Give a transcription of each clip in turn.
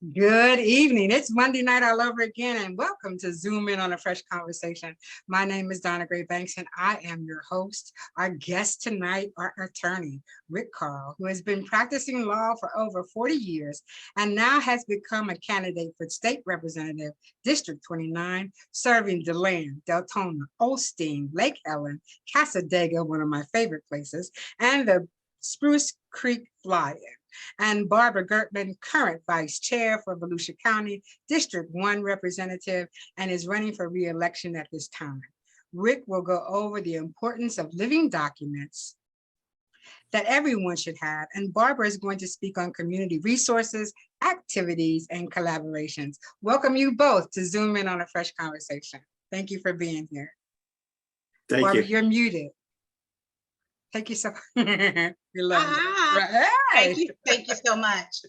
Good evening. It's Monday night all over again, and welcome to Zoom In on a Fresh Conversation. My name is Donna Banks, and I am your host. Our guest tonight, our attorney, Rick Karl, who has been practicing law for over 40 years and now has become a candidate for State Representative District 29, serving DeLand, Deltona, Osteen, Lake Helen, Cassadaga, one of my favorite places, and the Spruce Creek Fly-in. And Barbara Girtman, current vice chair for Volusia County, District 1 representative, and is running for re-election at this time. Rick will go over the importance of living documents that everyone should have, and Barbara is going to speak on community resources, activities, and collaborations. Welcome you both to Zoom In on a Fresh Conversation. Thank you for being here. Thank Barbara, you. You're muted. Thank you so much. We love you. Right. Thank you so much.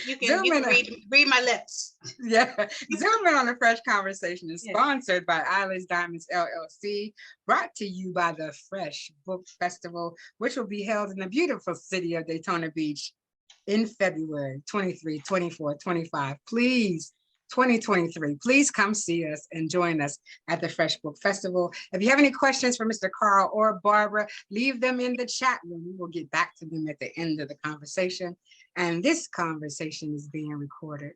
You can read my lips. Yeah, Zoom In on a Fresh Conversation is sponsored by Islands Diamonds LLC, brought to you by the Fresh Book Festival, which will be held in the beautiful city of Daytona Beach in February 23, 24, 25. Please, 2023, please come see us and join us at the Fresh Book Festival. If you have any questions for Mr. Karl or Barbara, leave them in the chat room. We will get back to them at the end of the conversation. And this conversation is being recorded.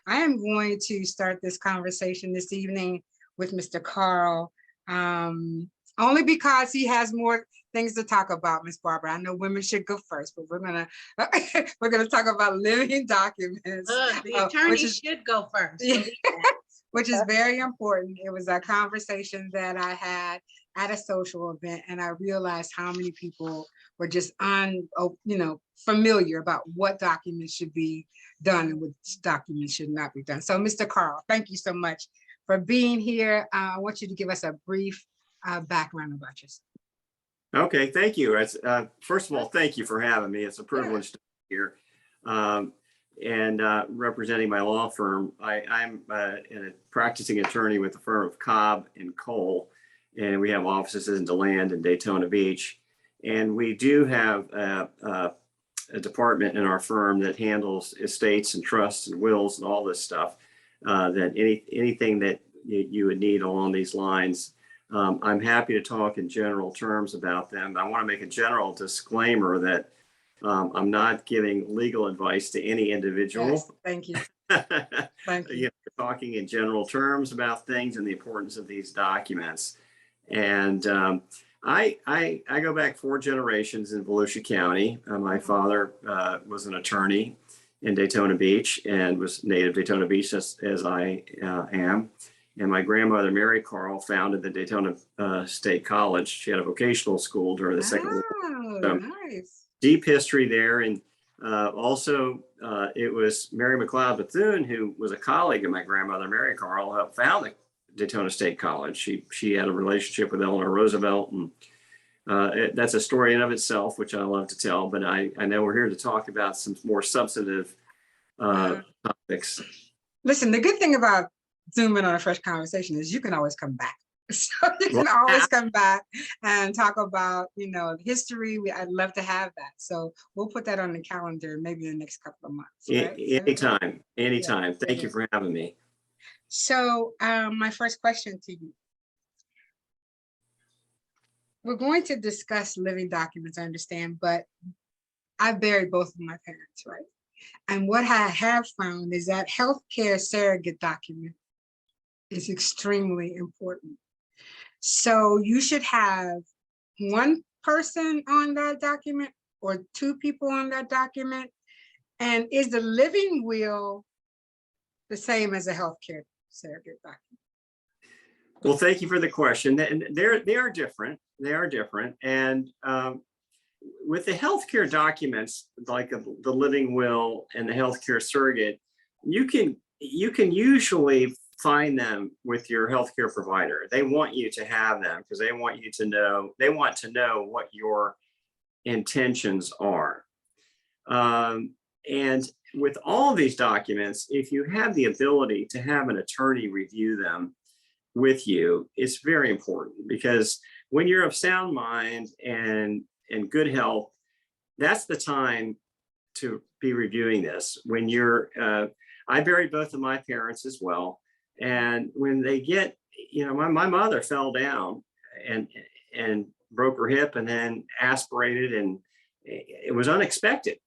I am going to start this conversation this evening with Mr. Karl, only because he has more things to talk about, Ms. Barbara. I know women should go first, but we're gonna talk about living documents. The attorney should go first. Which is very important. It was a conversation that I had at a social event, and I realized how many people were just familiar about what documents should be done and what documents should not be done. So, Mr. Karl, thank you so much for being here. I want you to give us a brief background about yourself. Okay, thank you. First of all, thank you for having me. It's a privilege to be here. And representing my law firm. I'm a practicing attorney with the firm of Cobb and Cole, and we have offices in DeLand and Daytona Beach. And we do have a department in our firm that handles estates and trusts and wills and all this stuff, that anything that you would need along these lines. I'm happy to talk in general terms about them. I want to make a general disclaimer that I'm not giving legal advice to any individual. Yes, thank you. Thank you. We're talking in general terms about things and the importance of these documents. And I go back 4 generations in Volusia County. My father was an attorney in Daytona Beach and was native Daytona Beach as I am. And my grandmother, Mary Karl, founded the Daytona State College. She had a vocational school during the Second World War. So, nice. Deep history there. And also it was Mary McLeod Bethune, who was a colleague of my grandmother, Mary Karl, who found the Daytona State College. She had a relationship with Eleanor Roosevelt, and that's a story in of itself, which I love to tell, but I know we're here to talk about some more substantive topics. Listen, the good thing about Zoom In on a Fresh Conversation is you can always come back. So you can always come back and talk about, history. I'd love to have that. So we'll put that on the calendar maybe in the next couple of months. Right? Anytime. Thank you for having me. So my first question to you. We're going to discuss living documents, I understand, but I buried both of my parents, right? And what I have found is that healthcare surrogate document is extremely important. So you should have one person on that document or 2 people on that document. And is the living will the same as a healthcare surrogate document? Well, thank you for the question. And they are different. They are different. And with the healthcare documents, like the living will and the healthcare surrogate, you can usually find them with your healthcare provider. They want you to have them because they want to know what your intentions are. And with all of these documents, if you have the ability to have an attorney review them with you, it's very important, because when you're of sound mind and good health, that's the time to be reviewing this. When you're I buried both of my parents as well. And when they get, my mother fell down and broke her hip and then aspirated, and it was unexpected.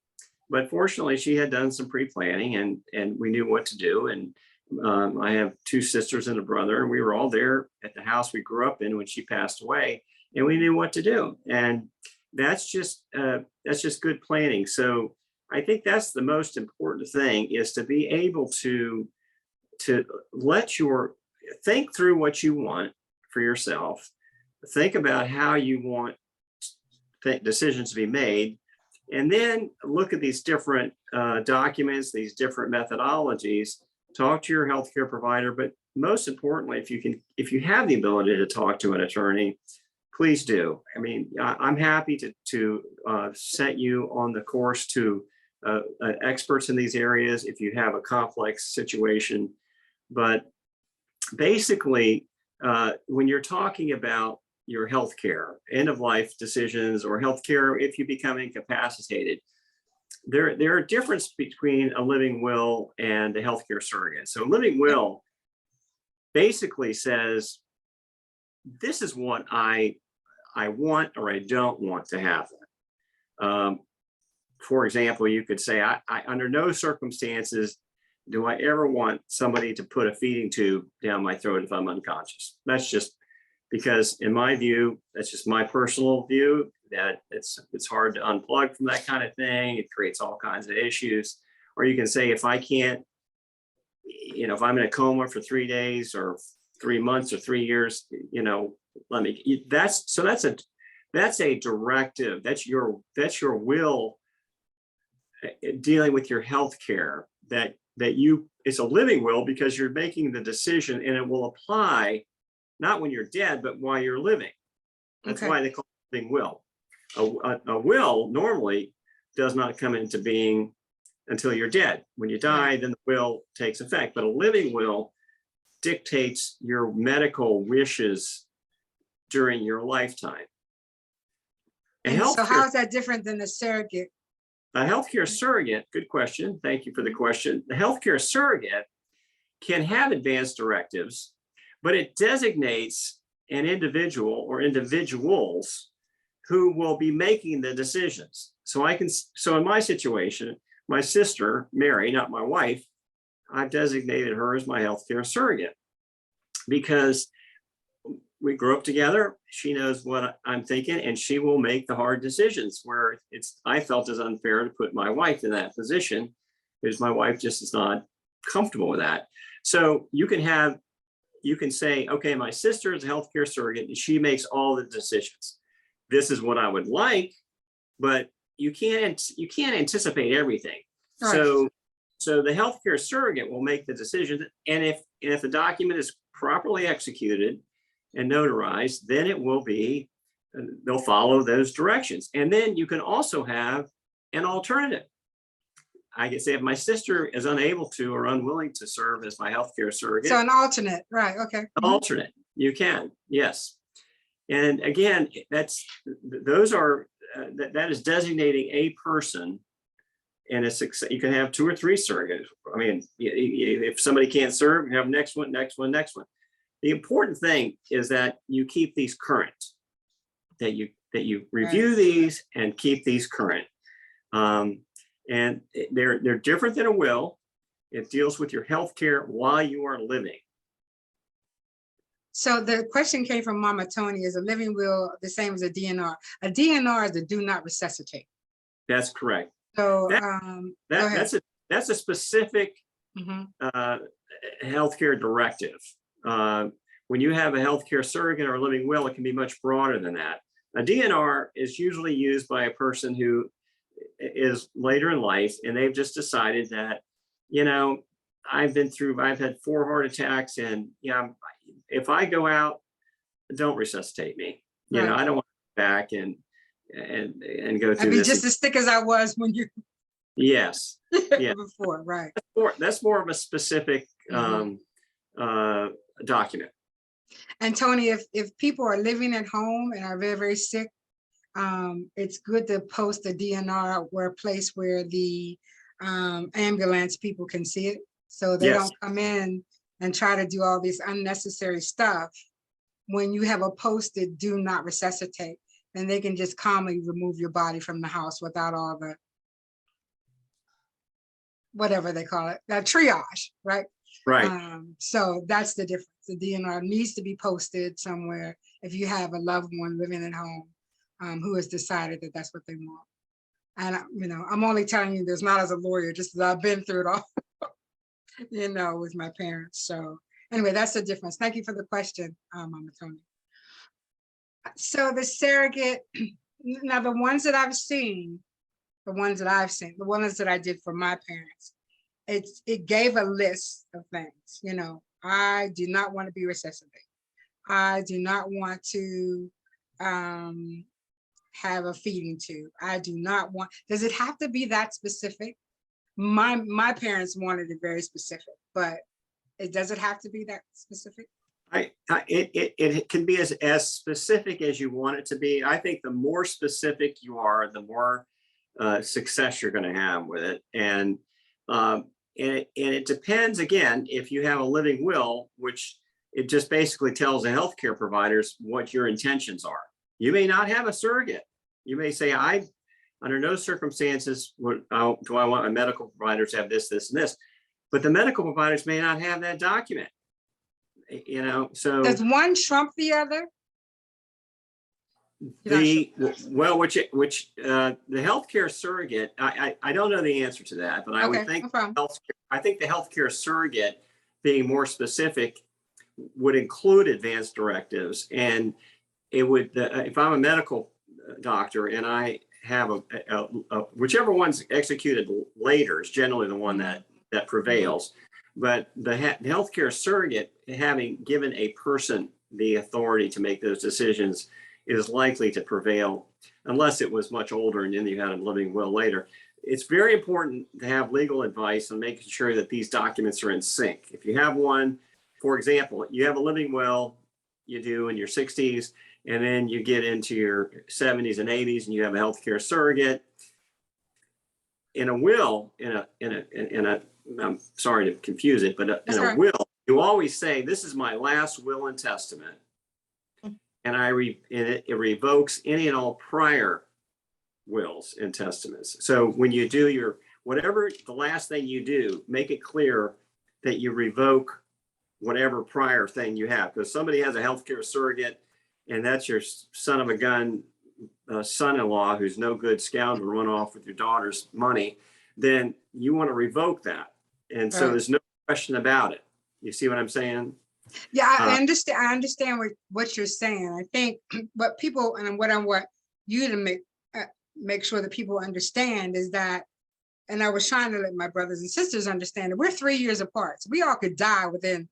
But fortunately, she had done some pre-planning and we knew what to do. And I have 2 sisters and a brother, and we were all there at the house we grew up in when she passed away, and we knew what to do. And that's just good planning. So I think that's the most important thing, is to be able to think through what you want for yourself, think about how you want decisions to be made, and then look at these different documents, these different methodologies, talk to your healthcare provider. But most importantly, if you have the ability to talk to an attorney, please do. I mean, I'm happy to set you on the course to experts in these areas if you have a complex situation. But basically, when you're talking about your healthcare, end of life decisions, or healthcare if you become incapacitated, there are a difference between a living will and a healthcare surrogate. So a living will basically says, this is what I want or I don't want to happen. For example, you could say, I under no circumstances do I ever want somebody to put a feeding tube down my throat if I'm unconscious. That's just because, in my view, that's just my personal view, that it's hard to unplug from that kind of thing. It creates all kinds of issues. Or you can say, if I can't, if I'm in a coma for 3 days or 3 months or 3 years, that's a directive. That's your will dealing with your health care, that it's a living will because you're making the decision, and it will apply not when you're dead, but while you're living. That's why they call it a living will. A will normally does not come into being until you're dead. When you die, then the will takes effect. But a living will dictates your medical wishes during your lifetime. So how is that different than the surrogate? A healthcare surrogate, good question. Thank you for the question. The healthcare surrogate can have advanced directives, but it designates an individual or individuals who will be making the decisions. So in my situation, my sister, Mary, not my wife, I've designated her as my healthcare surrogate because we grew up together. She knows what I'm thinking, and she will make the hard decisions where I felt it's unfair to put my wife in that position because my wife just is not comfortable with that. So you can say, okay, my sister is a healthcare surrogate and she makes all the decisions. This is what I would like, but you can't anticipate everything. Right. So the healthcare surrogate will make the decision, and if the document is properly executed and notarized, then it will be, they'll follow those directions. And then you can also have an alternative. I can say if my sister is unable to or unwilling to serve as my healthcare surrogate. So an alternate, right? Okay. An alternate, you can, yes. And again, that is designating a person, and you can have 2 or 3 surrogates. I mean, if somebody can't serve, you have next one. The important thing is that you keep these current, that you review these and keep these current. And they're different than a will. It deals with your health care while you are living. So the question came from Mama Tony, is a living will the same as a DNR? A DNR is a do not resuscitate. That's correct. So that's a specific healthcare directive. When you have a healthcare surrogate or a living will, it can be much broader than that. A DNR is usually used by a person who is later in life, and they've just decided that, I've had 4 heart attacks, and if I go out, don't resuscitate me. I don't want to go back and go through this. Just as thick as I was when you. Yes. Yeah. Before, right. That's more of a specific document. And Tony, if people are living at home and are very, very sick, it's good to post a DNR or a place where the ambulance people can see it. So they Yes. don't come in and try to do all this unnecessary stuff. When you have a posted do not resuscitate, then they can just calmly remove your body from the house without all the, whatever they call it, that triage, right? Right. So that's the difference. The DNR needs to be posted somewhere if you have a loved one living at home who has decided that that's what they want. And you know, I'm only telling you this not as a lawyer, just as I've been through it all, you know, with my parents. So anyway, that's the difference. Thank you for the question, Mama Tony. So the surrogate, now the ones that I've seen, the ones that I did for my parents, it gave a list of things. You know, I do not want to be resuscitated. I do not want to have a feeding tube. I do not want, does it have to be that specific? My parents wanted it very specific, but does it have to be that specific? It can be as specific as you want it to be. I think the more specific you are, the more success you're going to have with it. And it depends, again, if you have a living will, which it just basically tells the healthcare providers what your intentions are. You may not have a surrogate. You may say, under no circumstances do I want my medical providers to have this, this, and this. But the medical providers may not have that document. You know, so does one trump the other? The healthcare surrogate, I don't know the answer to that, but I would think I think the healthcare surrogate being more specific would include advanced directives, and it would if I'm a medical doctor and I have a whichever one's executed later is generally the one that prevails. But the healthcare surrogate, having given a person the authority to make those decisions, is likely to prevail unless it was much older and then you had a living will later. It's very important to have legal advice on making sure that these documents are in sync. If you have one, for example, you have a living will, you do in your 60s, and then you get into your 70s and 80s and you have a healthcare surrogate. In a will, I'm sorry to confuse it, but in a will, you always say, this is my last will and testament. And it revokes any and all prior wills and testaments. So when you do whatever the last thing you do, make it clear that you revoke whatever prior thing you have. Because somebody has a healthcare surrogate and that's your son of a gun son-in-law who's no good scoundrel, run off with your daughter's money, then you want to revoke that. And so there's no question about it. You see what I'm saying? Yeah, I understand what you're saying. I think what people, and what I want you to make sure that people understand is that, and I was trying to let my brothers and sisters understand that we're 3 years apart. So we all could die within,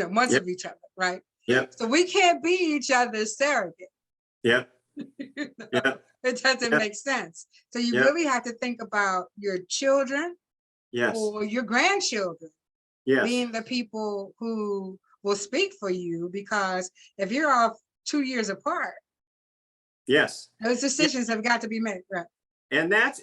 months of each other, right? Yep. So we can't be each other's surrogate. Yep. Yep. It doesn't make sense. So you really have to think about your children or your grandchildren being the people who will speak for you, because if you're all 2 years apart, those decisions have got to be made, right? And that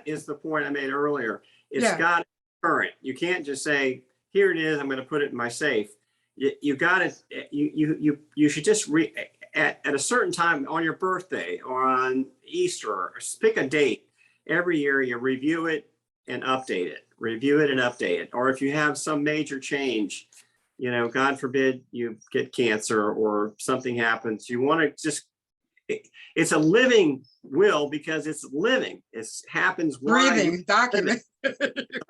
is the point I made earlier. It's got to be current. You can't just say, here it is, I'm going to put it in my safe. You got to, you should just at a certain time on your birthday or on Easter, or pick a date every year, you review it and update it, Or if you have some major change, God forbid you get cancer or something happens, you want to just, it's a living will because it's living. It happens. Breathing document.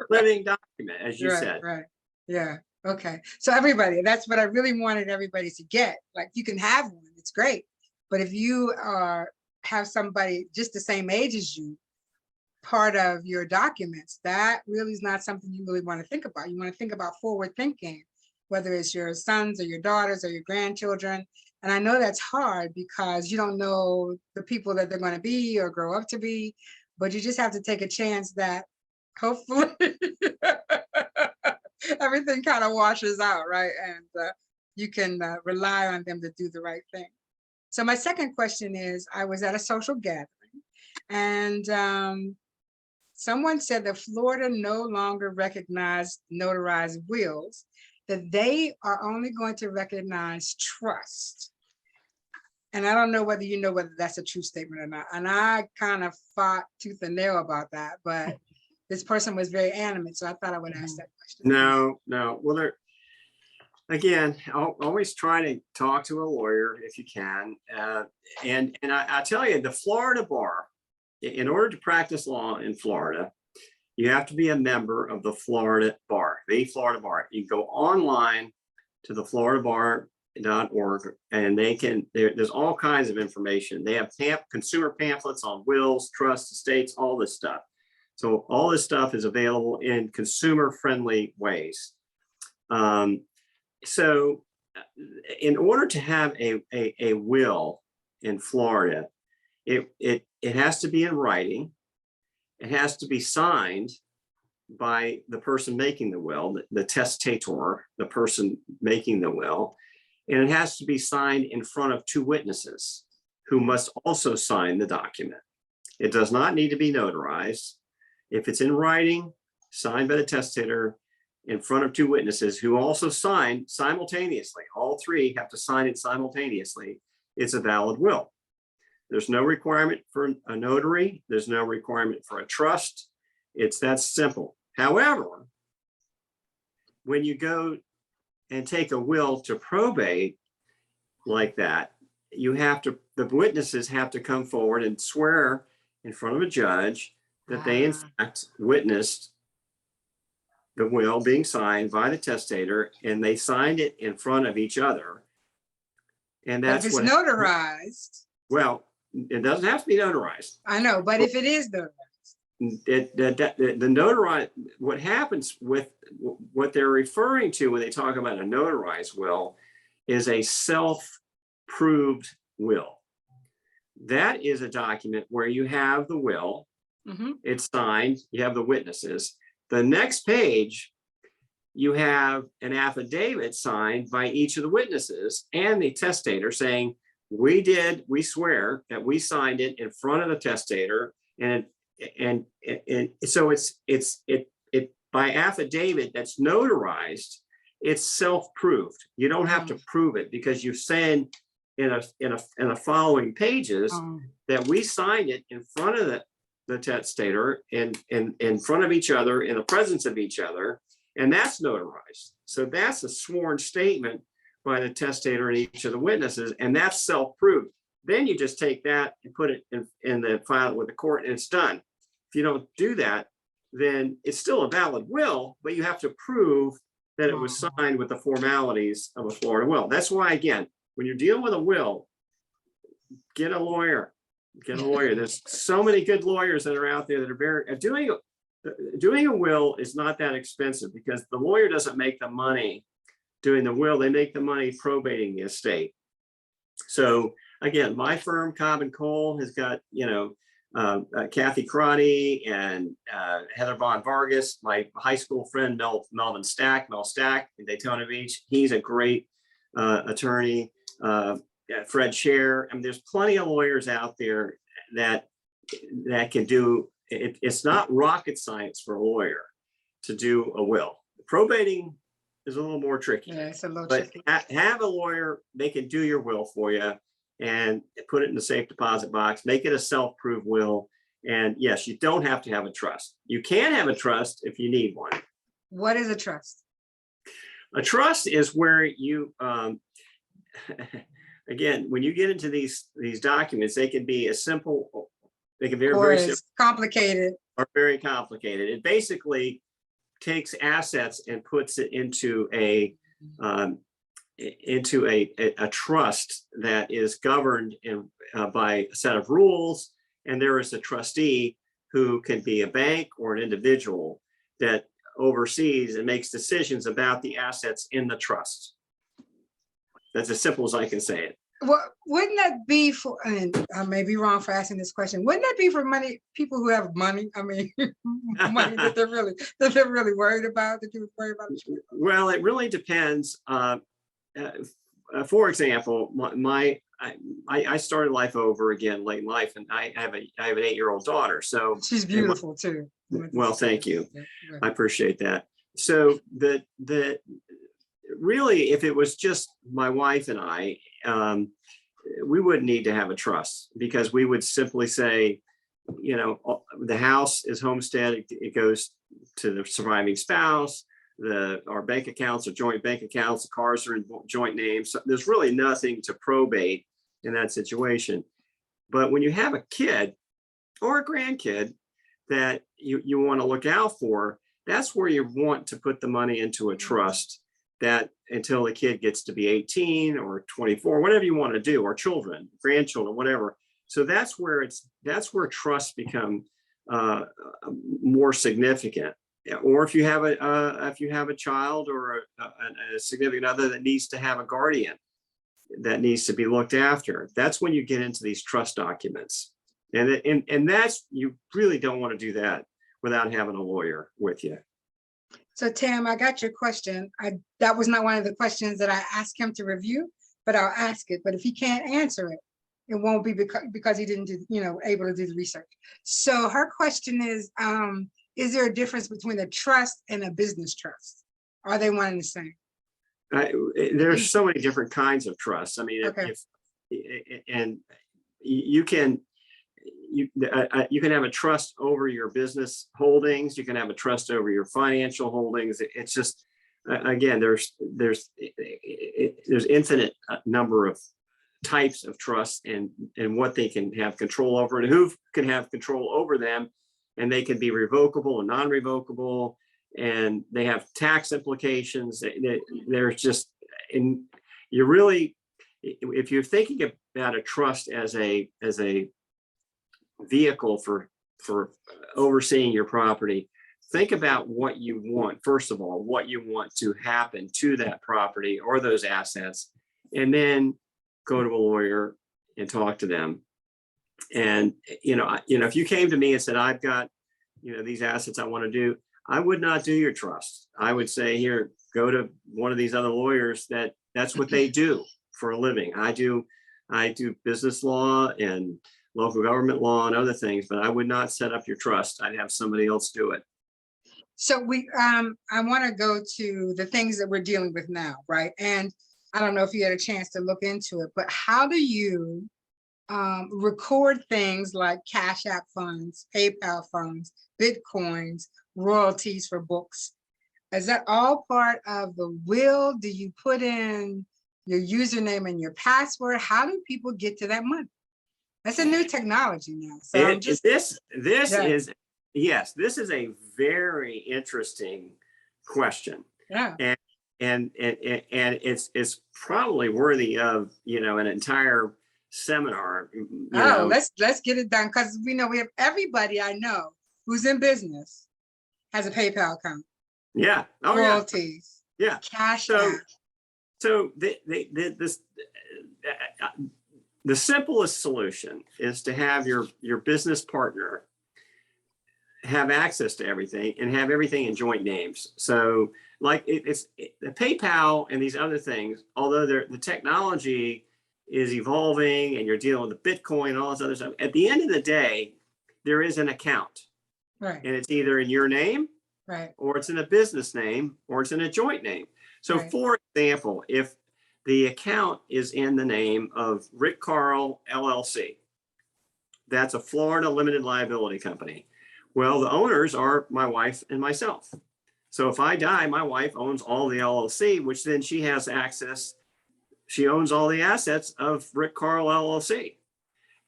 Living document, as you said. Right. Yeah. Okay. So everybody, that's what I really wanted everybody to get. Like, you can have one, it's great. But if you have somebody just the same age as you, part of your documents, that really is not something you really want to think about. You want to think about forward thinking, whether it's your sons or your daughters or your grandchildren. And I know that's hard because you don't know the people that they're going to be or grow up to be, but you just have to take a chance that hopefully everything kind of washes out, right? And you can rely on them to do the right thing. So my second question is, I was at a social gathering and someone said that Florida no longer recognized notarized wills, that they are only going to recognize trust. And I don't know whether you know whether that's a true statement or not. And I kind of fought tooth and nail about that, but this person was very animate, so I thought I would ask that question. No. Well, again, I'll always try to talk to a lawyer if you can. And I tell you, the Florida bar, in order to practice law in Florida, you have to be a member of the Florida bar, the Florida bar. You go online to the floridabar.org, and there's all kinds of information. They have consumer pamphlets on wills, trusts, estates, all this stuff. So all this stuff is available in consumer-friendly ways. So in order to have a will in Florida, it has to be in writing. It has to be signed by the person making the will, the testator, the person making the will. And it has to be signed in front of two witnesses who must also sign the document. It does not need to be notarized. If it's in writing, signed by the testator in front of two witnesses who also sign simultaneously, all three have to sign it simultaneously, it's a valid will. There's no requirement for a notary. There's no requirement for a trust. It's that simple. However, when you go and take a will to probate like that, the witnesses have to come forward and swear in front of a judge that they in fact witnessed the will being signed by the testator, and they signed it in front of each other. And that's what it's notarized. Well, it doesn't have to be notarized. I know, but if it is notarized, the notarized, what happens with what they're referring to when they talk about a notarized will is a self-proved will. That is a document where you have the will, it's signed, you have the witnesses. The next page, you have an affidavit signed by each of the witnesses and the testator saying, we swear that we signed it in front of the testator, and so it's by affidavit that's notarized, it's self-proved. You don't have to prove it because you're saying in the following pages that we signed it in front of the testator and in front of each other, in the presence of each other, and that's notarized. So that's a sworn statement by the testator and each of the witnesses, and that's self-proved. Then you just take that and put it in the file with the court, and it's done. If you don't do that, then it's still a valid will, but you have to prove that it was signed with the formalities of a Florida will. That's why, again, when you're dealing with a will, get a lawyer. Get a lawyer. There's so many good lawyers that are out there that are very doing a will is not that expensive because the lawyer doesn't make the money doing the will. They make the money probating the estate. So again, my firm, Cobb & Cole, has got, Kathy Crotty and Heather Von Vargas, my high school friend, Mel Stack in Daytona Beach. He's a great attorney. F.R.E.S.H. I mean, there's plenty of lawyers out there that can do it. It's not rocket science for a lawyer to do a will. Probating is a little more tricky. Yeah, it's a little but tricky. Have a lawyer, they can do your will for you and put it in the safe deposit box, make it a self-proof will. And yes, you don't have to have a trust. You can have a trust if you need one. What is a trust? A trust is where you, again, when you get into these documents, they can be as simple, they can be very simple, complicated, or very complicated. It basically takes assets and puts it into a trust that is governed by a set of rules, and there is a trustee who can be a bank or an individual that oversees and makes decisions about the assets in the trust. That's as simple as I can say it. Well, wouldn't that be for, and I may be wrong for asking this question, wouldn't that be for people who have money? I mean, money that they're really worried about, that you would worry about? Well, it really depends. For example, I started life over again late in life, and I have an 8-year-old daughter. So she's beautiful too. Well, thank you. I appreciate that. So really, if it was just my wife and I, we wouldn't need to have a trust, because we would simply say, you know, the house is homestead, it goes to the surviving spouse, our bank accounts are joint bank accounts, the cars are in joint names. So there's really nothing to probate in that situation. But when you have a kid or a grandkid that you want to look out for, that's where you want to put the money into a trust, that until the kid gets to be 18 or 24, whatever you want to do, or children, grandchildren, whatever. So that's where trusts become more significant. Or if you have a child or a significant other that needs to have a guardian that needs to be looked after, that's when you get into these trust documents. And that's, you really don't want to do that without having a lawyer with you. So Tam, I got your question. That was not one of the questions that I asked him to review, but I'll ask it. But if he can't answer it, it won't be because he didn't do, able to do the research. So her question is there a difference between a trust and a business trust? Are they one and the same? There's so many different kinds of trusts. I mean, okay. And you can have a trust over your business holdings. You can have a trust over your financial holdings. It's just, again, there's infinite number of types of trusts and what they can have control over and who can have control over them. And they can be revocable and non-revocable, and they have tax implications. There's just, and you really, if you're thinking about a trust as a vehicle for overseeing your property, think about what you want. First of all, what you want to happen to that property or those assets, and then go to a lawyer and talk to them. And if you came to me and said, I've got these assets I want to do, I would not do your trust. I would say, here, go to one of these other lawyers that's what they do for a living. I do business law and local government law and other things, but I would not set up your trust. I'd have somebody else do it. So I want to go to the things that we're dealing with now, right? And I don't know if you had a chance to look into it, but how do you record things like Cash App funds, PayPal funds, Bitcoins, royalties for books? Is that all part of the will? Do you put in your username and your password? How do people get to that money? That's a new technology now. So this is a very interesting question. Yeah. And it's probably worthy of an entire seminar. Let's get it done, because we have everybody I know who's in business has a PayPal account. Yeah. Oh, royalties. Yeah. Cash App. So the simplest solution is to have your business partner have access to everything and have everything in joint names. So like it's the PayPal and these other things, although the technology is evolving and you're dealing with the Bitcoin and all this other stuff, at the end of the day, there is an account. Right. And it's either in your name, right, or it's in a business name, or it's in a joint name. So right. For example, if the account is in the name of Rick Karl, LLC, that's a Florida limited liability company. Well, the owners are my wife and myself. So if I die, my wife owns all the LLC, which then she has access. She owns all the assets of Rick Karl, LLC.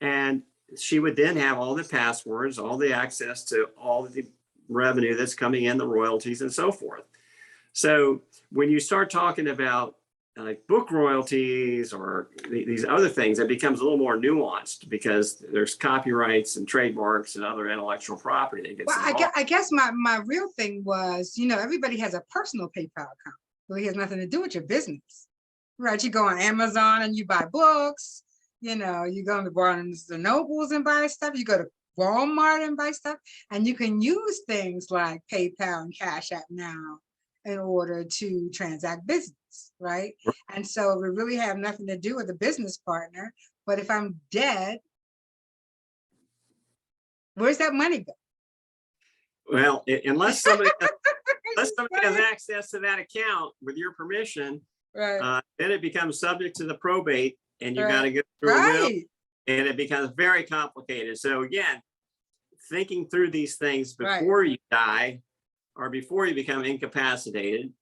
And she would then have all the passwords, all the access to all the revenue that's coming in, the royalties and so forth. So when you start talking about like book royalties or these other things, it becomes a little more nuanced, because there's copyrights and trademarks and other intellectual property that gets involved. I guess my real thing was, everybody has a personal PayPal account. Well, it has nothing to do with your business, right? You go on Amazon and you buy books. You go to Barnes and Nobles and buy stuff. You go to Walmart and buy stuff, and you can use things like PayPal and Cash App now in order to transact business, right? And so we really have nothing to do with a business partner. But if I'm dead, where's that money go? Well, unless somebody has access to that account with your permission, right. Then it becomes subject to the probate, and you Right. got to go through a will, Right. and it becomes very complicated. So again, thinking through these things before Right. you die or before you become incapacitated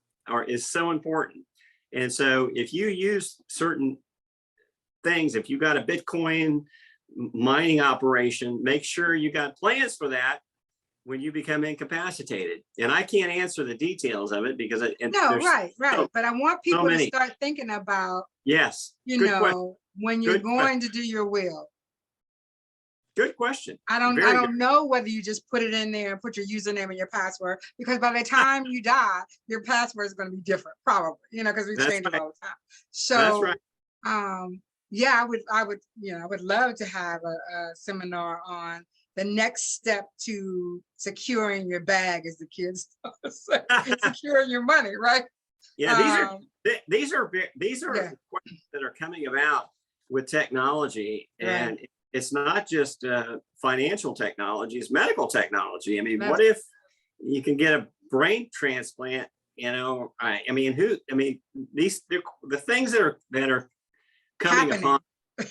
is so important. And so if you use certain things, if you got a Bitcoin mining operation, make sure you got plans for that when you become incapacitated. And I can't answer the details of it because no, right. But I want people to start thinking about, yes, you good know, question. when you're going to do your will. Good question. I don't know whether you just put it in there and put your username and your password, because by the time you die, your password is going to be different, probably, because we change it all the time. So that's right. Yeah, I would love to have a seminar on the next step to securing your bag, as the kids say, securing your money, right? Yeah, these are questions that are coming about with technology, and it's not just financial technology; it's medical technology. I mean, what if you can get a brain transplant? The things that are coming upon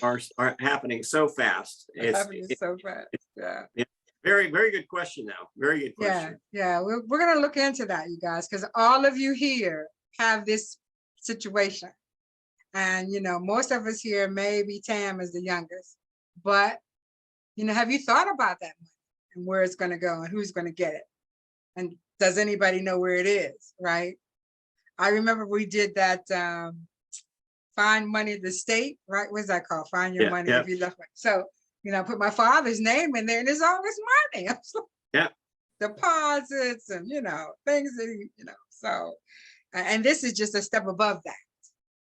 are happening so fast. It's so fast. Yeah. Very, very good question, though. Very good question. Yeah. We're gonna look into that, you guys, because all of you here have this situation, and most of us here, maybe Tam is the youngest, but have you thought about that money and where it's gonna go and who's gonna get it, and does anybody know where it is? Right. I remember we did that. Find money at the state, right? What's that called? Find your money if you left it. So, put my father's name in there, and there's all this money. Deposits and things that so, and this is just a step above that.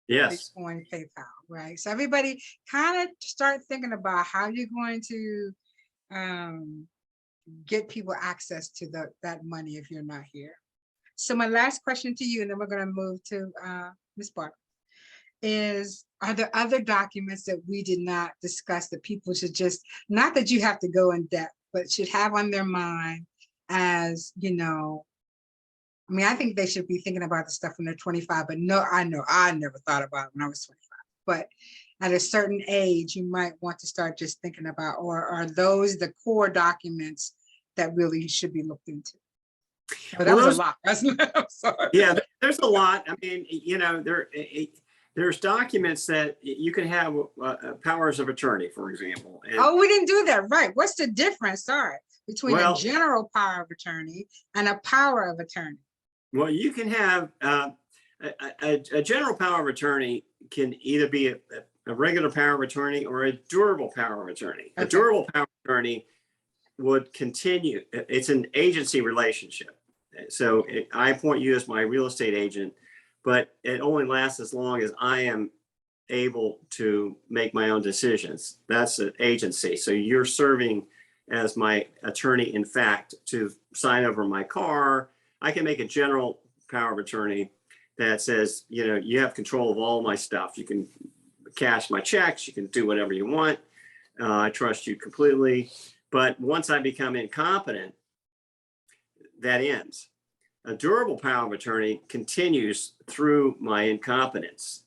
Yes. Bitcoin, PayPal, right? So everybody kind of start thinking about how you're going to get people access to that money if you're not here. So my last question to you, and then we're going to move to Ms. Barbara. Are there other documents that we did not discuss that people should just, not that you have to go in depth, but should have on their mind as, I think they should be thinking about the stuff when they're 25, but no, I never thought about it when I was 25. But at a certain age, you might want to start just thinking about, or are those the core documents that really should be looked into? Oh, that was a lot. I'm sorry. Yeah, there's a lot. I mean, there's documents that you can have powers of attorney, for example. And we didn't do that. Right. What's the difference, between a general power of attorney and a power of attorney? Well, you can have a general power of attorney can either be a regular power of attorney or a durable power of attorney. Okay. A durable power of attorney would continue. It's an agency relationship. So I appoint you as my real estate agent, but it only lasts as long as I am able to make my own decisions. That's an agency. So you're serving as my attorney, in fact, to sign over my car. I can make a general power of attorney that says, you have control of all my stuff. You can cash my checks. You can do whatever you want. I trust you completely. But once I become incompetent, that ends. A durable power of attorney continues through my incompetence.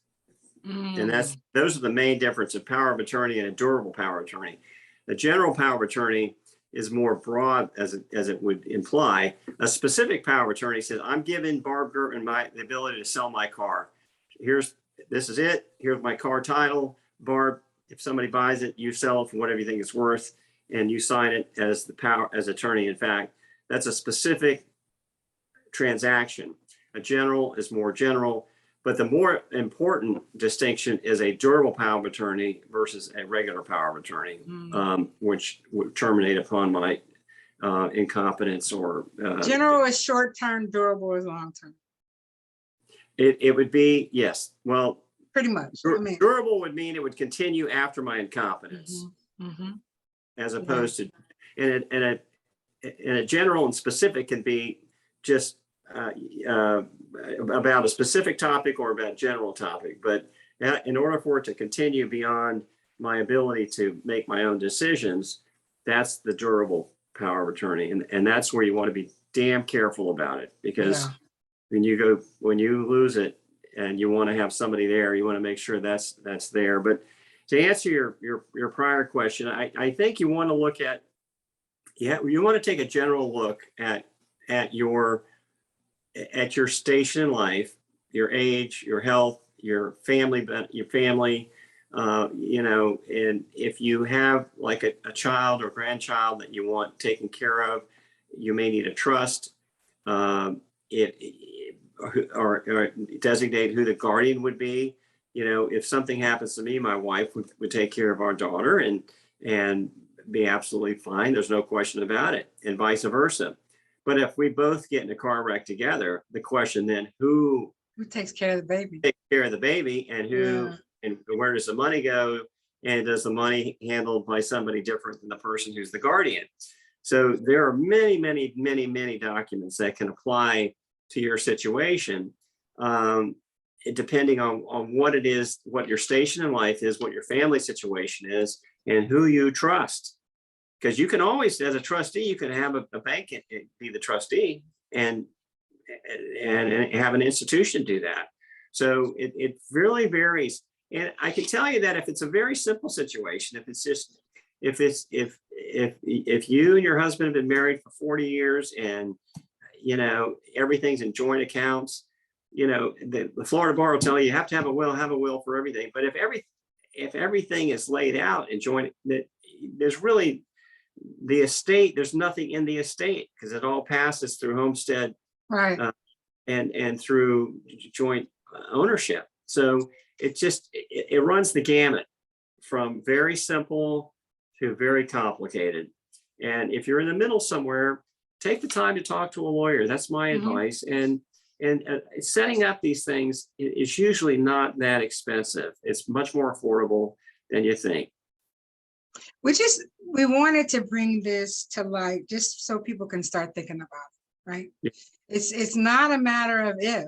And those are the main difference of power of attorney and a durable power of attorney. The general power of attorney is more broad, as it would imply. A specific power of attorney says, I'm giving Barbara Girtman the ability to sell my car. This is it. Here's my car title. Barb, if somebody buys it, you sell it for whatever you think it's worth, and you sign it as the power as attorney. In fact, that's a specific transaction. A general is more general, but the more important distinction is a durable power of attorney versus a regular power of attorney, which would terminate upon my incompetence or general is short-term, durable is long-term. It would be, yes. Well, pretty much. Durable would mean it would continue after my incompetence, as opposed to, and a general and specific can be just about a specific topic or about general topic, but in order for it to continue beyond my ability to make my own decisions, that's the durable power of attorney. And that's where you want to be damn careful about it, because when you lose it and you want to have somebody there, you want to make sure that's there. But to answer your prior question, I think you want to look at, you want to take a general look at your station in life, your age, your health, your family, you know, and if you have like a child or grandchild that you want taken care of, you may need a trust, or designate who the guardian would be. You know, if something happens to me, my wife would take care of our daughter and be absolutely fine. There's no question about it, and vice versa. But if we both get in a car wreck together, the question then, who takes care of the baby? Takes care of the baby, and and where does the money go? And does the money handled by somebody different than the person who's the guardian? So there are many, many, many, many documents that can apply to your situation, depending on what it is, what your station in life is, what your family situation is, and who you trust. Because you can always, as a trustee, you can have a bank be the trustee and have an institution do that. So it really varies. And I can tell you that if it's a very simple situation, if you and your husband have been married for 40 years and, you know, everything's in joint accounts, you know, the Florida bar will tell you have to have a will for everything. But if everything is laid out in joint, there's really the estate, there's nothing in the estate because it all passes through homestead, right, and through joint ownership. So it runs the gamut from very simple to very complicated. And if you're in the middle somewhere, take the time to talk to a lawyer. That's my advice. And setting up these things is usually not that expensive. It's much more affordable than you think. We wanted to bring this to light just so people can start thinking about it, right? Yeah. It's not a matter of if,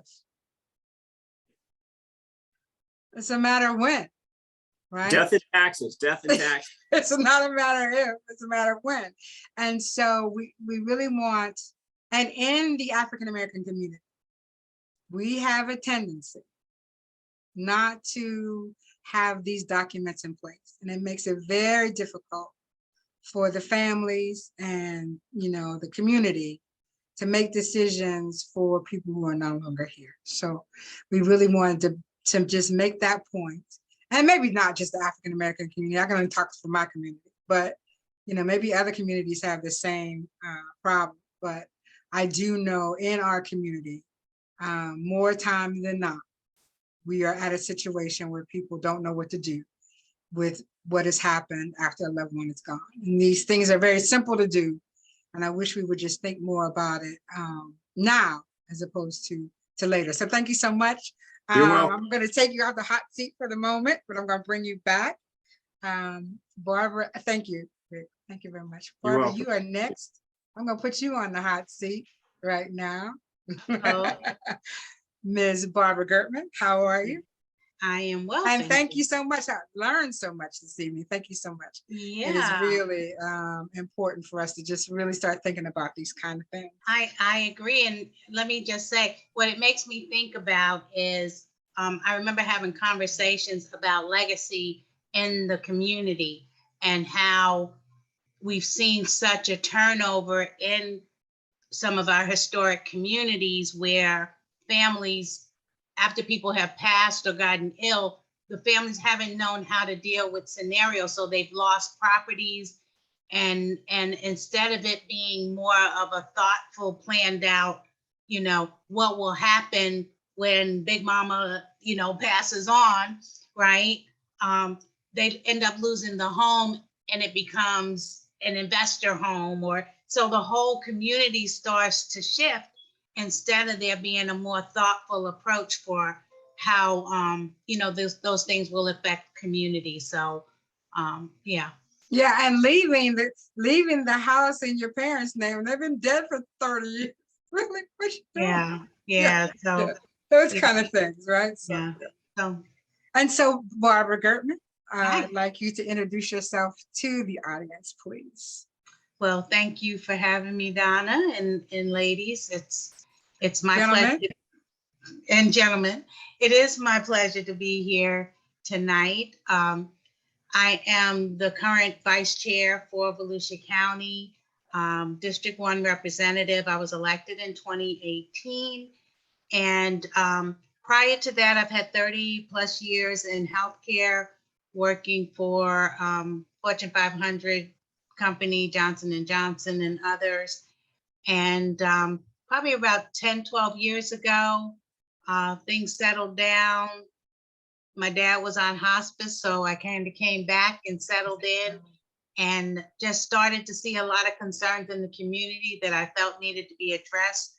it's a matter of when, right? Death and taxes. It's not a matter of if, it's a matter of when. And so we really want, and in the African-American community, we have a tendency not to have these documents in place. And it makes it very difficult for the families and, you know, the community to make decisions for people who are no longer here. So we really wanted to just make that point. And maybe not just the African-American community, I can only talk for my community, but, you know, maybe other communities have the same problem. But I do know in our community, more time than not, we are at a situation where people don't know what to do with what has happened after a loved one is gone. And these things are very simple to do. And I wish we would just think more about it now as opposed to later. So thank you so much. I'm going to take you off the hot seat for the moment, but I'm going to bring you back. Barbara, thank you, Rick. Thank you very much. Barbara, you are next. I'm going to put you on the hot seat right now. Oh. Ms. Barbara Girtman, how are you? I am well. And thank you so much. I learned so much this evening. Thank you so much. Yeah. It is really important for us to just really start thinking about these kind of things. I agree. And let me just say, what it makes me think about is, I remember having conversations about legacy in the community and how we've seen such a turnover in some of our historic communities where families, after people have passed or gotten ill, the families haven't known how to deal with scenarios. So they've lost properties, and instead of it being more of a thoughtful, planned out, you know, what will happen when Big Mama, you know, passes on, right? They end up losing the home and it becomes an investor home, or so the whole community starts to shift instead of there being a more thoughtful approach for how, you know, those things will affect community. So, yeah. Yeah, and leaving the house in your parents' name. They've been dead for 30 years. really? What you doing? Yeah, Yeah, so, those yeah, kind of things, right? So, yeah. So, and so Barbara Girtman, hi. I'd like you to introduce yourself to the audience, please. Well, thank you for having me, Donna, and ladies. It's my Gentlemen. pleasure, and gentlemen, it is my pleasure to be here tonight. I am the current vice chair for Volusia County, District 1 representative. I was elected in 2018. And prior to that, I've had 30 plus years in healthcare, working for Fortune 500 company, Johnson & Johnson and others. And probably about 10, 12 years ago, things settled down. My dad was on hospice, so I kind of came back and settled in and just started to see a lot of concerns in the community that I felt needed to be addressed.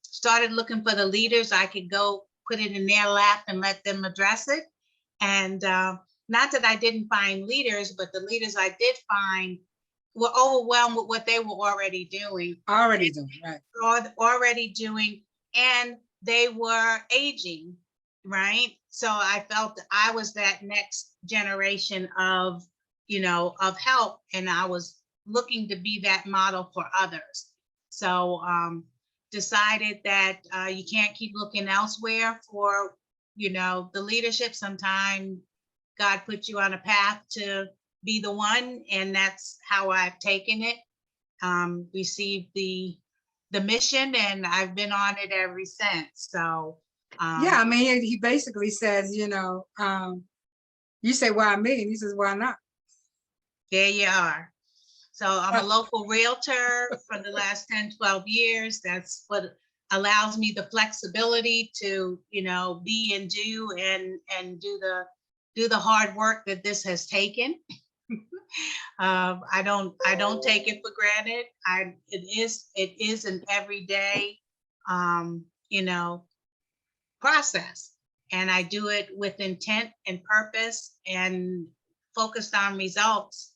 Started looking for the leaders I could go put it in their lap and let them address it. And not that I didn't find leaders, but the leaders I did find were overwhelmed with what they were already doing. Already doing, right. Already doing, and they were aging, right? So I felt that I was that next generation of, of help, and I was looking to be that model for others. So decided that you can't keep looking elsewhere for, the leadership. Sometimes God puts you on a path to be the one, and that's how I've taken it. Received the mission, and I've been on it ever since. So yeah, I mean, he basically says, you say, why me? And he says, why not? There you are. So I'm a local realtor for the last 10, 12 years. That's what allows me the flexibility to, be and do and do the hard work that this has taken. I don't take it for granted. It is an everyday, process, and I do it with intent and purpose and focused on results,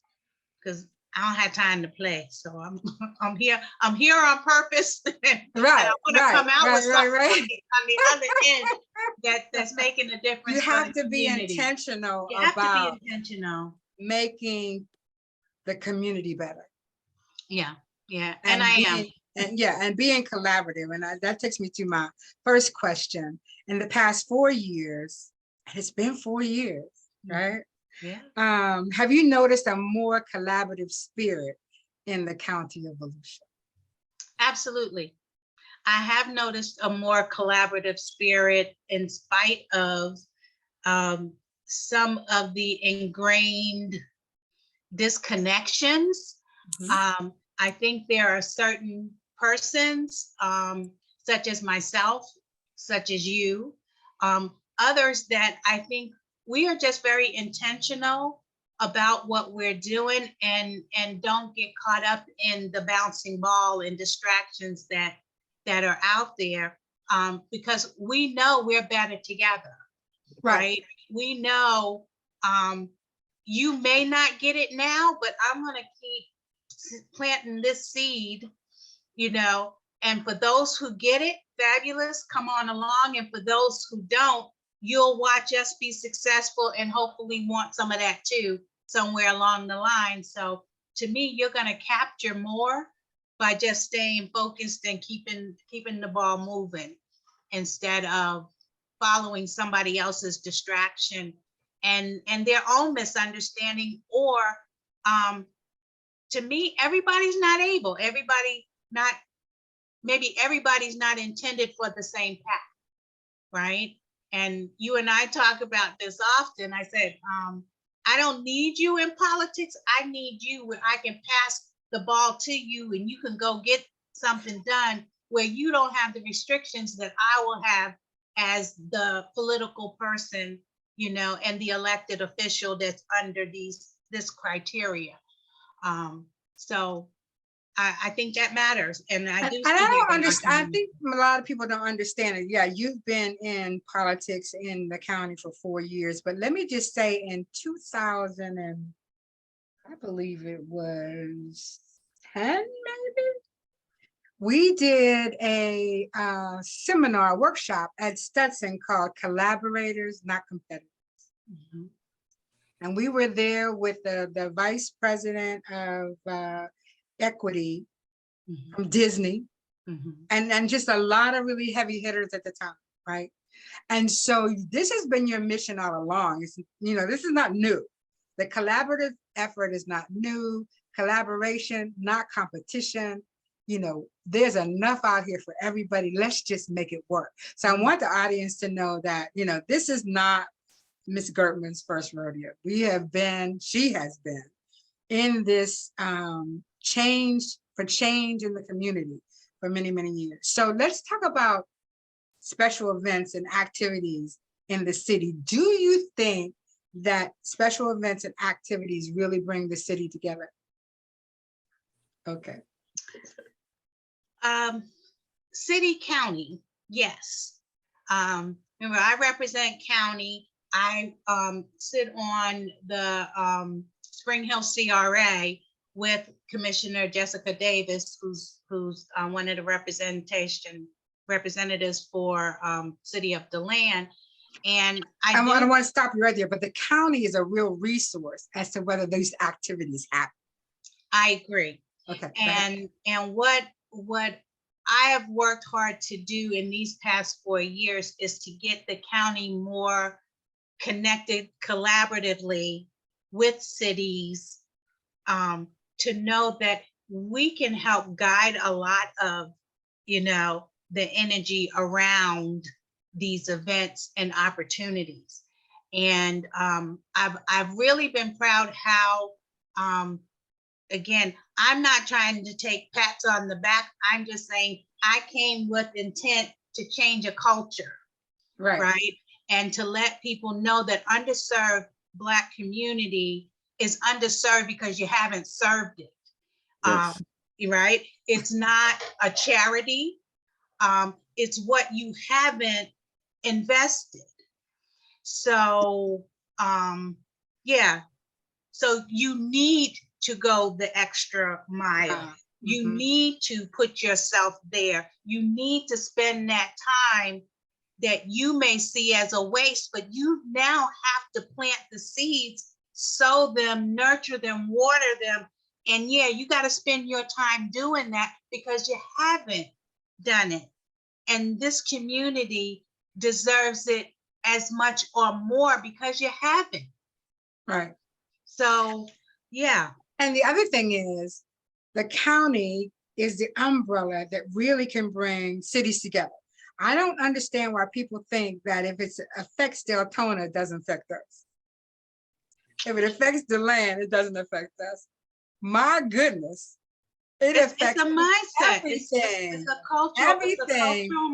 because I don't have time to play. So I'm here on purpose. Right. And I want to come out with something on the other end that's making a difference. You have for the to be community. intentional You have about to be intentional. making the community better. Yeah. And I am. And being collaborative. And that takes me to my first question. In the past 4 years, it's been 4 years, right? Yeah. Have you noticed a more collaborative spirit in the county of Volusia? Absolutely. I have noticed a more collaborative spirit in spite of some of the ingrained disconnections. Mm-hmm. I think there are certain persons, such as myself, such as you, others that I think we are just very intentional about what we're doing, and don't get caught up in the bouncing ball and distractions that are out there, because we know we're better together, right? We know you may not get it now, but I'm going to keep planting this seed, and for those who get it, fabulous, come on along. And for those who don't, you'll watch us be successful and hopefully want some of that too, somewhere along the line. So to me, you're going to capture more by just staying focused and keeping the ball moving, instead of following somebody else's distraction and their own misunderstanding, or to me, everybody's not able, maybe everybody's not intended for the same path, right? And you and I talk about this often. I said, I don't need you in politics. I need you where I can pass the ball to you and you can go get something done, where you don't have the restrictions that I will have as the political person, and the elected official that's under this criteria. So I think that matters. And I do. And I don't understand. I think a lot of people don't understand it. Yeah, you've been in politics in the county for 4 years, but let me just say in 2000, and I believe it was 10 maybe, We did a seminar workshop at Stetson called Collaborators, Not Competitors. Mhm. And we were there with the vice president of equity Mhm. from Disney, Mhm. and just a lot of really heavy hitters at the time, right? And so this has been your mission all along. It's, you know, this is not new. The collaborative effort is not new. Collaboration, not competition. You know, there's enough out here for everybody. Let's just make it work. So I want the audience to know that, you know, this is not Miss Girtman's first rodeo. She has been in this change in the community for many, many years. So let's talk about special events and activities in the city. Do you think that special events and activities really bring the city together? Okay. City, county, yes. Remember, I represent county. I sit on the Spring Hill CRA with Commissioner Jessica Davis, who's one of the representatives for City of DeLand. And I don't want to stop you right there, but the county is a real resource as to whether these activities happen. I agree. Okay. And what I have worked hard to do in these past 4 years is to get the county more connected collaboratively with cities, to know that we can help guide a lot of, you know, the energy around these events and opportunities. And I've really been proud how, again, I'm not trying to take pats on the back. I'm just saying I came with intent to change a culture, right? And to let people know that underserved Black community is underserved because you haven't served it. Yes. Right? It's not a charity. It's what you haven't invested. So yeah, so you need to go the extra mile. You need to put yourself there. You need to spend that time that you may see as a waste, but you now have to plant the seeds, sow them, nurture them, water them. And yeah, you got to spend your time doing that because you haven't done it. And this community deserves it as much or more because you haven't. Right. So, yeah. And the other thing is the county is the umbrella that really can bring cities together. I don't understand why people think that if it affects Deltona, it doesn't affect us. If it affects DeLand, it doesn't affect us. My goodness. It's a mindset. Everything. It's a cultural,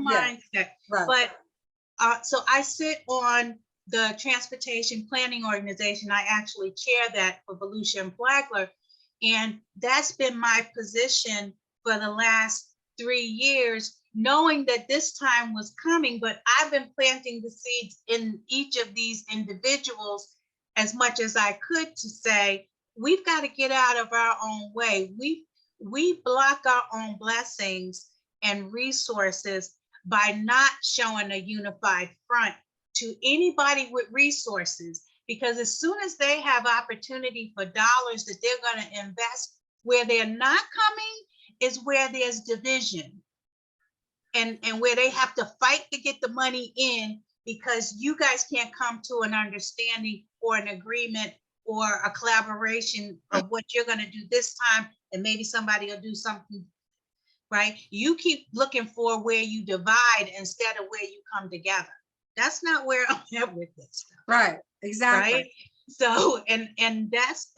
mindset. Right. But so I sit on the Transportation Planning Organization. I actually chair that for Volusia and Flagler. And that's been my position for the last 3 years, knowing that this time was coming, but I've been planting the seeds in each of these individuals as much as I could to say, we've got to get out of our own way. We block our own blessings and resources by not showing a unified front to anybody with resources, because as soon as they have opportunity for dollars that they're going to invest, where they're not coming is where there's division and where they have to fight to get the money in because you guys can't come to an understanding or an agreement or a collaboration of what you're going to do this time, and maybe somebody will do something, right? You keep looking for where you divide instead of where you come together. That's not where I'm at with this stuff. Right, exactly. Right. So, and that's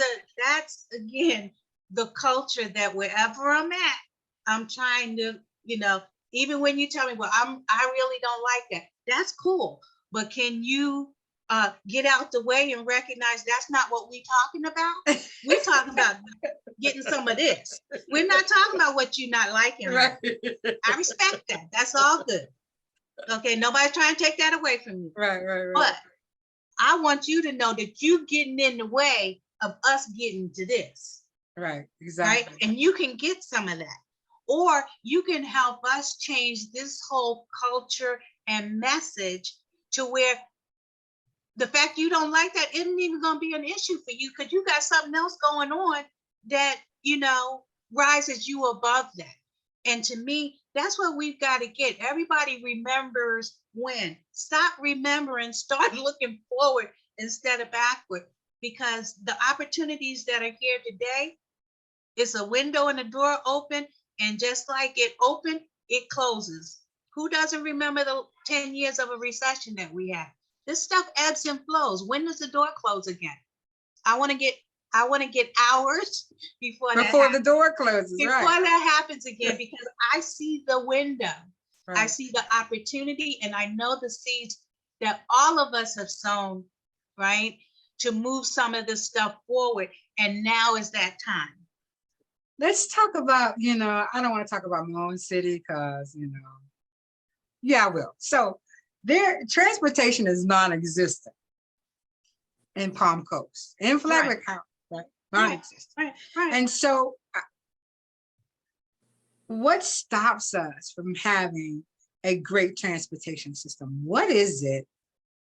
again, the culture that wherever I'm at, I'm trying to, you know, even when you tell me, well, I really don't like that. That's cool. But can you get out the way and recognize that's not what we're talking about? We're talking about getting some of this. We're not talking about what you're not liking. Right. I respect that. That's all good. Okay, nobody's trying to take that away from you. Right. But I want you to know that you're getting in the way of us getting to this. Right, exactly. Right? And you can get some of that. or you can help us change this whole culture and message to where the fact you don't like that isn't even going to be an issue for you, because you got something else going on that, you know, rises you above that. And to me, that's what we've got to get. Everybody remembers when. Stop remembering, start looking forward instead of backward, because the opportunities that are here today, it's a window and a door open, and just like it opened, it closes. Who doesn't remember the 10 years of a recession that we had? This stuff ebbs and flows. When does the door close again? I want to get hours before the door closes, before right? that happens again, because I see the window. Right. I see the opportunity, and I know the seeds that all of us have sown, right, to move some of this stuff forward. And now is that time. Let's talk about, you know, I don't want to talk about my own city because, you know, yeah, I will. So their transportation is non-existent in Palm Coast, in Flagler County, right? Non-existent. Right. And so what stops us from having a great transportation system? What is it?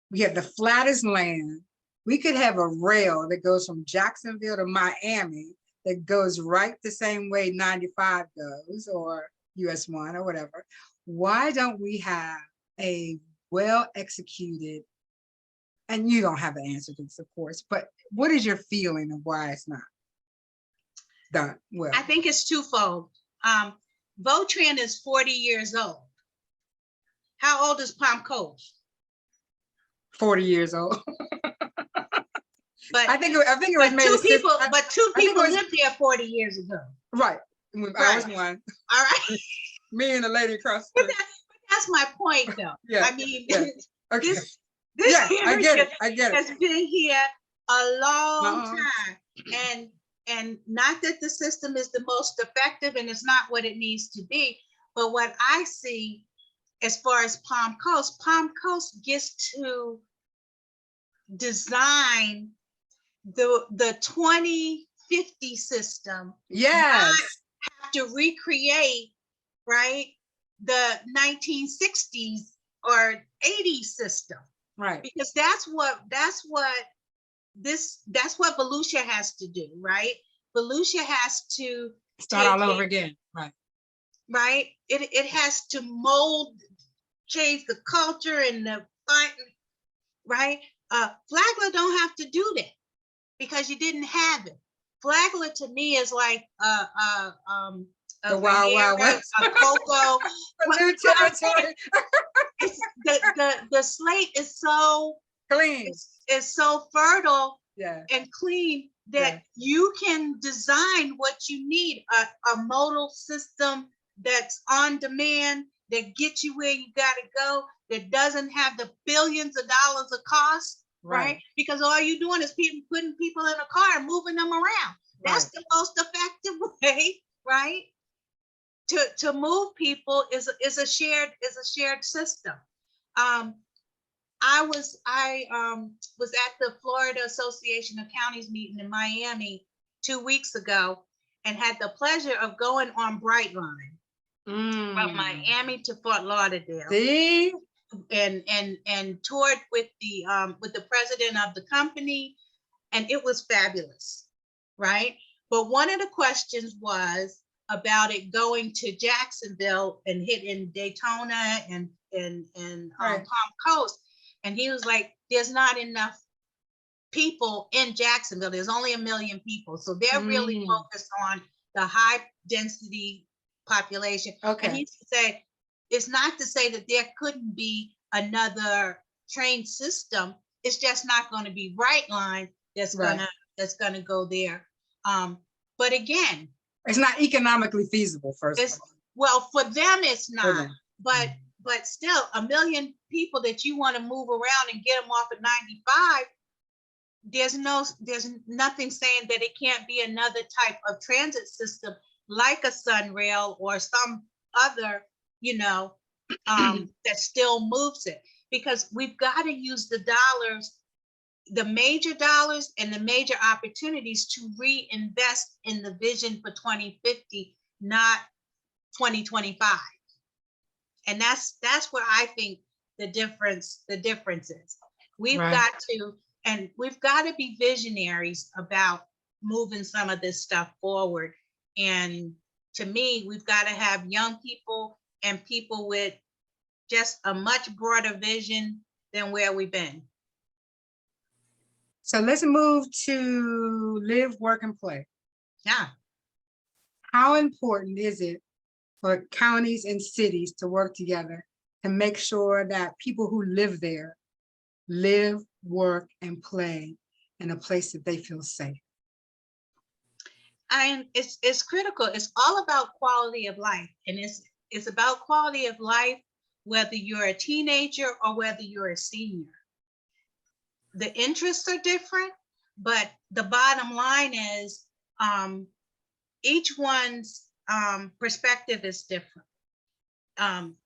We have the flattest land. We could have a rail that goes from Jacksonville to Miami that goes right the same way 95 goes, or US 1 or whatever. Why don't we have a well-executed, and you don't have the answer to this, of course, but what is your feeling of why it's not done well? I think it's twofold. Votran is 40 years old. How old is Palm Coast? 40 years old. But I think it was made. Two people lived there 40 years ago. Right. I was one. All right. Me and the lady across the street. That's my point, though. Yeah. I mean, Okay. this I get it. has been here a long time, and not that the system is the most effective, and it's not what it needs to be. But what I see as far as Palm Coast gets to design the 2050 system. Yes. Have to recreate, right, the 1960s or 80s system. Right. Because that's what Volusia has to do, right? Volusia has to start all over again. Right. Right. It has to mold, change the culture and the right. Flagler don't have to do that because you didn't have it. Flagler to me is like a Wild West, a cocoa. a new territory. the slate is so clean, is so fertile, yeah, and clean that you can design what you need, a modal system that's on demand, that gets you where you got to go, that doesn't have the billions of dollars of cost, right? Because all you're doing is putting people in a car and moving them around. That's the most effective way, right? To move people is a shared system. I was at the Florida Association of Counties meeting in Miami 2 weeks ago, and had the pleasure of going on Brightline from Miami to Fort Lauderdale. See? And toured with the president of the company, and it was fabulous, right? But one of the questions was about it going to Jacksonville and hitting Deltona and Palm Coast, and he was like, "There's not enough people in Jacksonville. There's only 1 million people, so they're really focused on the high density population." And he said, it's not to say that there couldn't be another train system. It's just not going to be Brightline that's gonna go there. But again, it's not economically feasible. Well, for them it's not. But still, 1 million people that you want to move around and get them off at 95. There's nothing saying that it can't be another type of transit system, like a Sunrail or some other, that still moves it, because we've got to use the dollars, the major dollars and the major opportunities to reinvest in the vision for 2050, not 2025. And that's where I think the difference is. We've Right. got to be visionaries about moving some of this stuff forward. And to me, we've got to have young people and people with just a much broader vision than where we've been. So let's move to live, work, and play. Yeah. How important is it for counties and cities to work together to make sure that people who live there live, work, and play in a place that they feel safe? And it's critical. It's all about quality of life. And it's about quality of life, whether you're a teenager or whether you're a senior. The interests are different, but the bottom line is each one's perspective is different.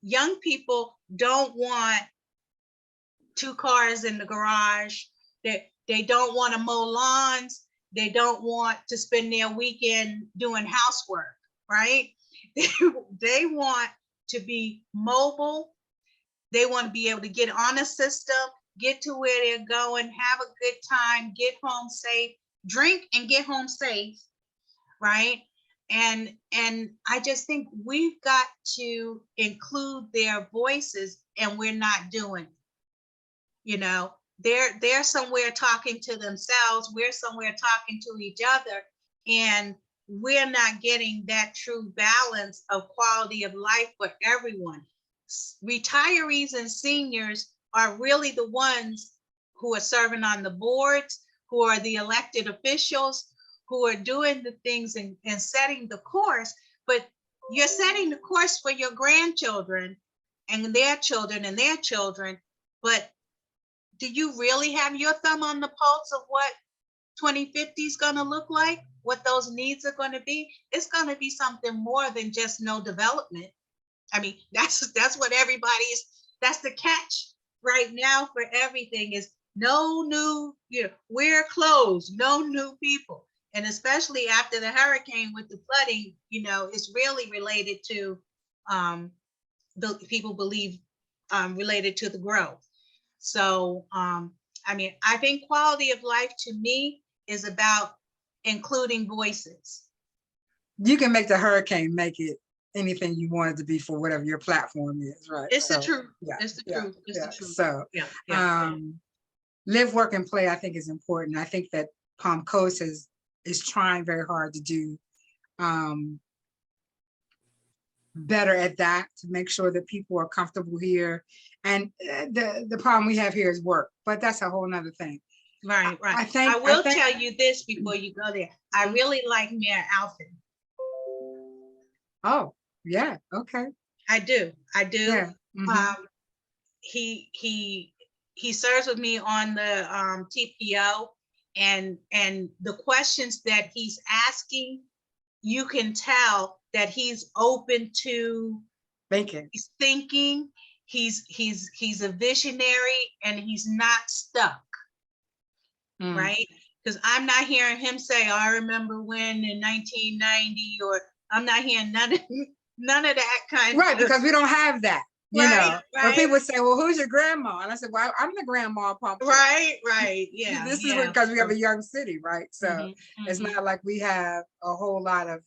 Young people don't want 2 cars in the garage. They don't want to mow lawns. They don't want to spend their weekend doing housework, right? They want to be mobile. They want to be able to get on a system, get to where they're going, have a good time, get home safe, drink and get home safe, right? And I just think we've got to include their voices, and we're not doing it. You know, they're somewhere talking to themselves, we're somewhere talking to each other, and we're not getting that true balance of quality of life for everyone. Retirees and seniors are really the ones who are serving on the boards, who are the elected officials, who are doing the things and setting the course. But you're setting the course for your grandchildren and their children and their children. But do you really have your thumb on the pulse of what 2050 is going to look like? What those needs are going to be? It's going to be something more than just no development. I mean, that's what everybody's, that's the catch right now for everything is no new, we're closed, no new people. And especially after the hurricane with the flooding, it's really related to, the people believe, related to the growth. So, I mean, I think quality of life to me is about including voices. You can make the hurricane make it anything you want it to be for whatever your platform is, right? It's so, the truth. Yeah, It's the yeah, truth. It's yeah. the truth. So, Yeah. Live, work, and play, I think is important. I think that Palm Coast is trying very hard to do better at that, to make sure that people are comfortable here. And the problem we have here is work, but that's a whole nother thing. Right. I will tell you this before you go there. I really like Mayor Alfin. Oh, yeah, okay. I do. Yeah. Mm-hmm. He serves with me on the TPO, and the questions that he's asking, you can tell that he's open to thinking. He's thinking. He's a visionary, and he's not stuck. Right? Because I'm not hearing him say, oh, I remember when in 1990, or I'm not hearing none of that kind right, of. Because we don't have that. Right. When people say, well, who's your grandma? And I said, well, I'm the grandma of Palm Coast. Right. Yeah. This is because we have a young city, right? So it's not like we have a whole lot of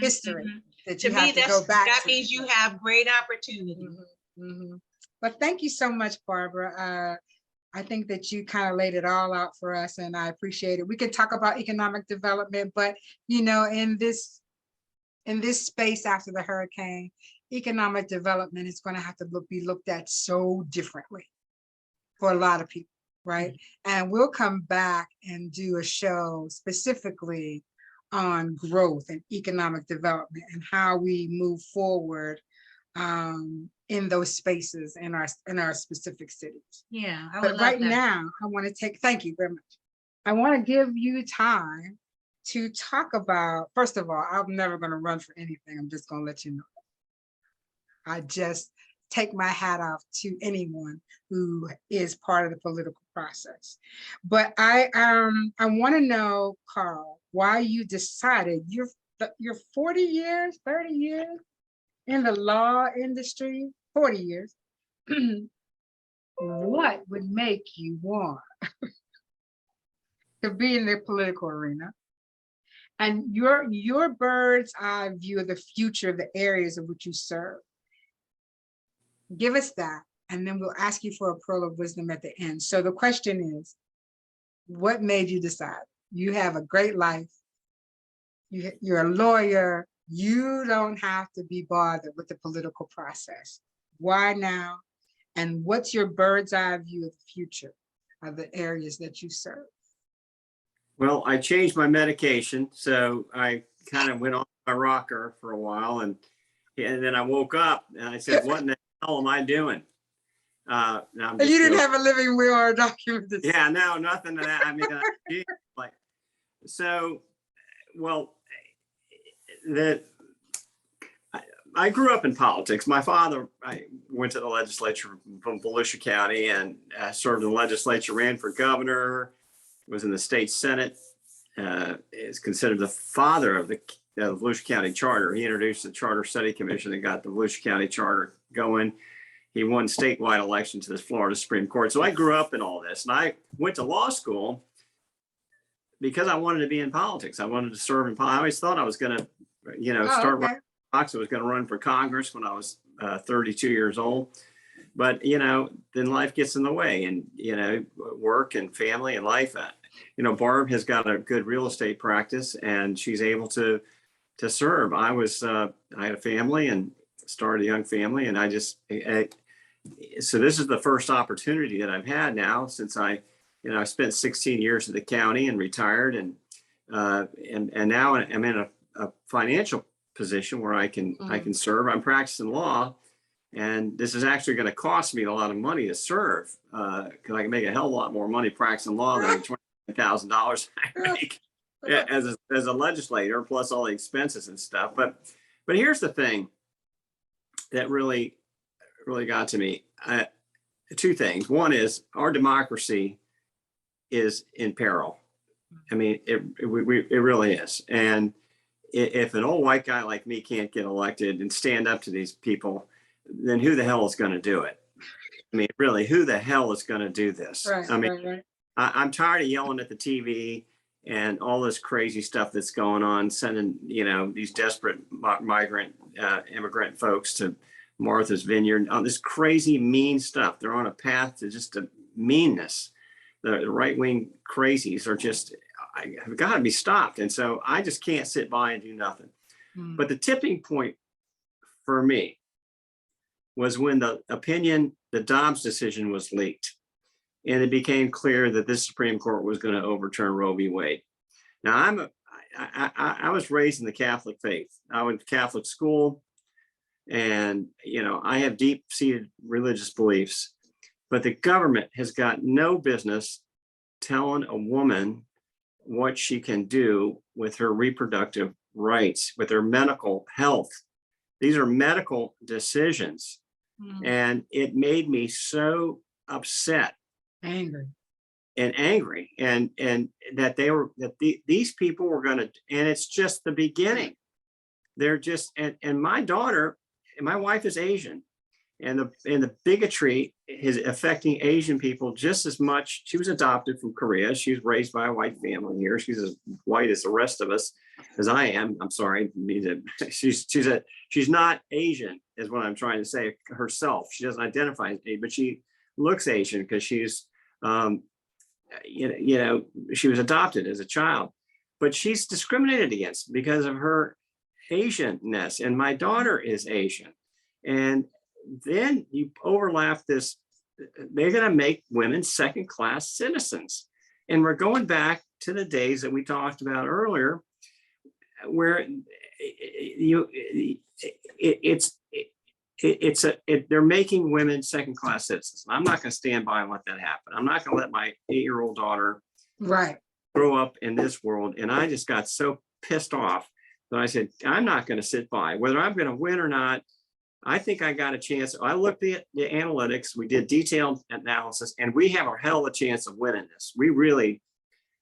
history that you have to go back to. That means you have great opportunity. But thank you so much, Barbara. I think that you kind of laid it all out for us, and I appreciate it. We could talk about economic development, but in this space after the hurricane, economic development is going to have to be looked at so differently for a lot of people, right? And we'll come back and do a show specifically on growth and economic development and how we move forward in those spaces in our specific cities. Yeah, I would but love right that. now, I want to thank you very much. I want to give you time to talk about, first of all, I'm never going to run for anything. I'm just going to let you know. I just take my hat off to anyone who is part of the political process. But I want to know, Karl, why you decided you're 40 years, 30 years in the law industry, 40 years, what would make you want to be in the political arena? And your bird's eye view of the future of the areas of which you serve. Give us that, and then we'll ask you for a pearl of wisdom at the end. So the question is, what made you decide? You have a great life. You're a lawyer. You don't have to be bothered with the political process. Why now? And what's your bird's eye view of the future of the areas that you serve? Well, I changed my medication, so I kind of went off my rocker for a while, and then I woke up and I said, "What in the hell am I doing?" No, I'm just You didn't joking. have a living will or a document. Yeah, no, nothing to that. I mean, like, so, well, I grew up in politics. My father, I went to the legislature from Volusia County and served in the legislature, ran for governor, was in the state senate, is considered the father of the Volusia County Charter. He introduced the Charter Study Commission that got the Volusia County Charter going. He won statewide election to the Florida Supreme Court. So I grew up in all this, and I went to law school because I wanted to be in politics. I wanted to serve in politics. I always thought I was going to, start running for politics. I was going to run for Congress when I was 32 years old. But, then life gets in the way, and, work and family and life. Barb has got a good real estate practice, and she's able to serve. I had a family and started a young family, and so this is the first opportunity that I've had now since I spent 16 years at the county and retired, and now I'm in a financial position where I can serve. I'm practicing law. And this is actually going to cost me a lot of money to serve, because I can make a hell of a lot more money practicing law than the $20,000 I make as a legislator, plus all the expenses and stuff. But here's the thing that really got to me. Two things. One is our democracy is in peril. I mean, it really is. And if an old white guy like me can't get elected and stand up to these people, then who the hell is going to do it? I mean, really, who the hell is going to do this? Right, I mean, right. I'm tired of yelling at the TV and all this crazy stuff that's going on, sending, these desperate immigrant folks to Martha's Vineyard, on this crazy, mean stuff. They're on a path to just a meanness. The right-wing crazies are have got to be stopped. And so I just can't sit by and do nothing. But the tipping point for me was when the Dobbs decision was leaked, and it became clear that this Supreme Court was going to overturn Roe v. Wade. Now, I was raised in the Catholic faith. I went to Catholic school, and I have deep-seated religious beliefs, but the government has got no business telling a woman what she can do with her reproductive rights, with her medical health. These are medical decisions. And it made me so upset, angry, and that these people were going to, and it's just the beginning. They're just, and my daughter, and my wife is Asian, and the bigotry is affecting Asian people just as much. She was adopted from Korea. She was raised by a white family here. She's as white as the rest of us, as I am. I'm sorry. She's not Asian, is what I'm trying to say herself. She doesn't identify as Asian, but she looks Asian because she's, she was adopted as a child, but she's discriminated against because of her Asianness. And my daughter is Asian. And then you overlap this, they're going to make women second-class citizens. And we're going back to the days that we talked about earlier, where they're making women second-class citizens. I'm not going to stand by and let that happen. I'm not going to let my 8-year-old daughter grow up in this world. And I just got so pissed off that I said, I'm not going to sit by, whether I'm going to win or not. I think I got a chance. I looked at the analytics. We did detailed analysis, and we have a hell of a chance of winning this.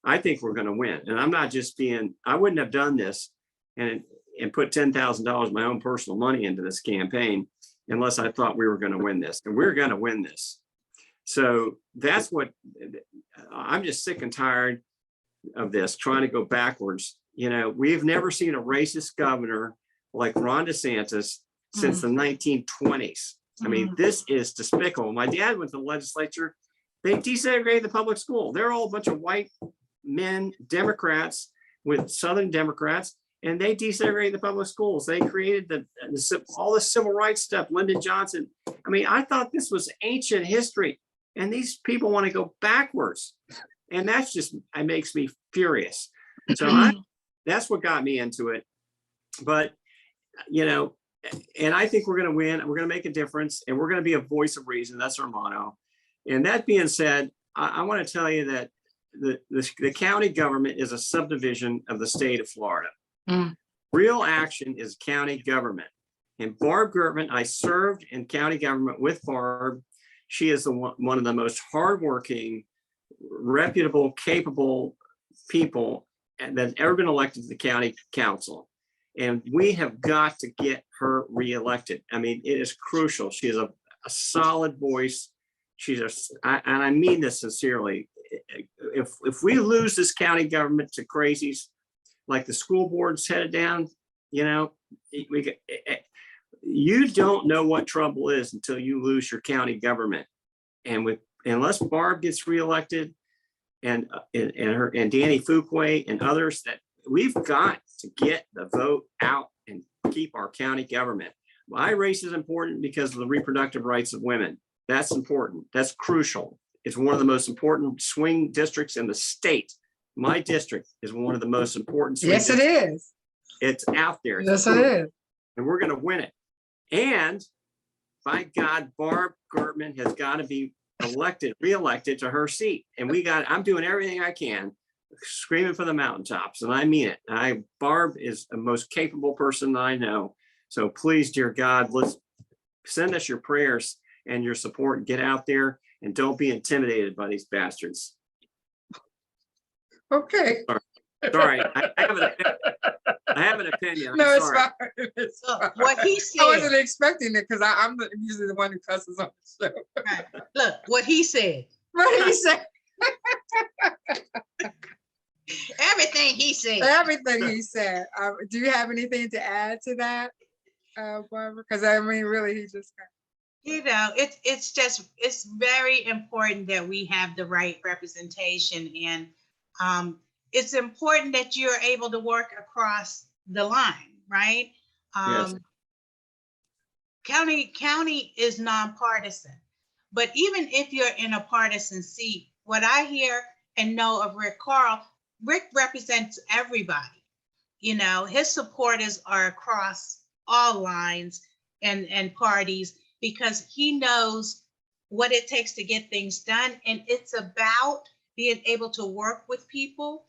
I think we're going to win. And I'm not just I wouldn't have done this. And and put $10,000 of my own personal money into this campaign unless I thought we were going to win this, and we're going to win this. So that's what I'm just sick and tired of this, trying to go backwards. You know, we've never seen a racist governor like Ron DeSantis since the 1920s. I mean, this is despicable. My dad went to the legislature. They desegregated the public school. They're all a bunch of white men, Democrats with Southern Democrats, and they desegregated the public schools. They created all the civil rights stuff, Lyndon Johnson. I mean, I thought this was ancient history, and these people want to go backwards. And that's just, it makes me furious. So that's what got me into it. But, you know, and I think we're going to win. We're going to make a difference, and we're going to be a voice of reason. That's our motto. And that being said, I want to tell you that the county government is a subdivision of the state of Florida. Real action is county government. And Barb Girtman, I served in county government with Barb. She is one of the most hardworking, reputable, capable people that's ever been elected to the county council. And we have got to get her reelected. I mean, it is crucial. She is a solid voice. And I mean this sincerely. If we lose this county government to crazies, like the school board's headed down, you know, you don't know what trouble is until you lose your county government. And unless Barb gets reelected, and Danny Fuqua and others, that we've got to get the vote out and keep our county government. My race is important because of the reproductive rights of women. That's important. That's crucial. It's one of the most important swing districts in the state. My district is one of the most important. Yes, it is. It's out there. Yes, it is. And we're going to win it. And by God, Barb Girtman has got to be reelected to her seat. And I'm doing everything I can, screaming for the mountaintops. And I mean it. Barb is the most capable person that I know. So please, dear God, let's send us your prayers and your support and get out there and don't be intimidated by these bastards. Okay. Sorry. I have an opinion. No, it's sorry. fine. It's fine. What he said. I wasn't expecting it because I'm usually the one who cusses on the show. Right. Look, what he said. What he said. Everything he said. Everything he said. Do you have anything to add to that, Barbara? Because I mean, really, he just. You know, it's very important that we have the right representation, and it's important that you're able to work across the line, right? Yes. County is nonpartisan, but even if you're in a partisan seat, what I hear and know of Rick Karl, Rick represents everybody. You know, his supporters are across all lines and parties, because he knows what it takes to get things done. And it's about being able to work with people,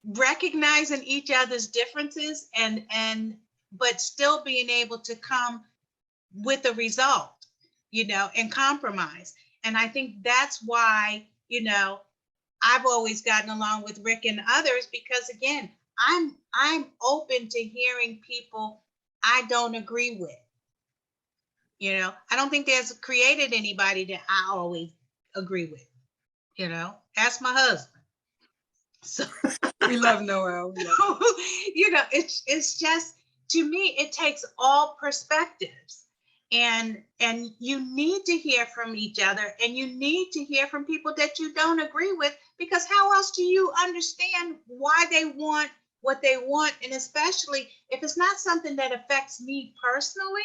recognizing each other's differences, but still being able to come with a result, you know, and compromise. And I think that's why, you know, I've always gotten along with Rick and others, because again, I'm open to hearing people I don't agree with. You know, I don't think there's created anybody that I always agree with. You know, ask my husband. So We love Noel. you know, it's just, to me, it takes all perspectives, and you need to hear from each other, and you need to hear from people that you don't agree with, because how else do you understand why they want what they want? And especially if it's not something that affects me personally.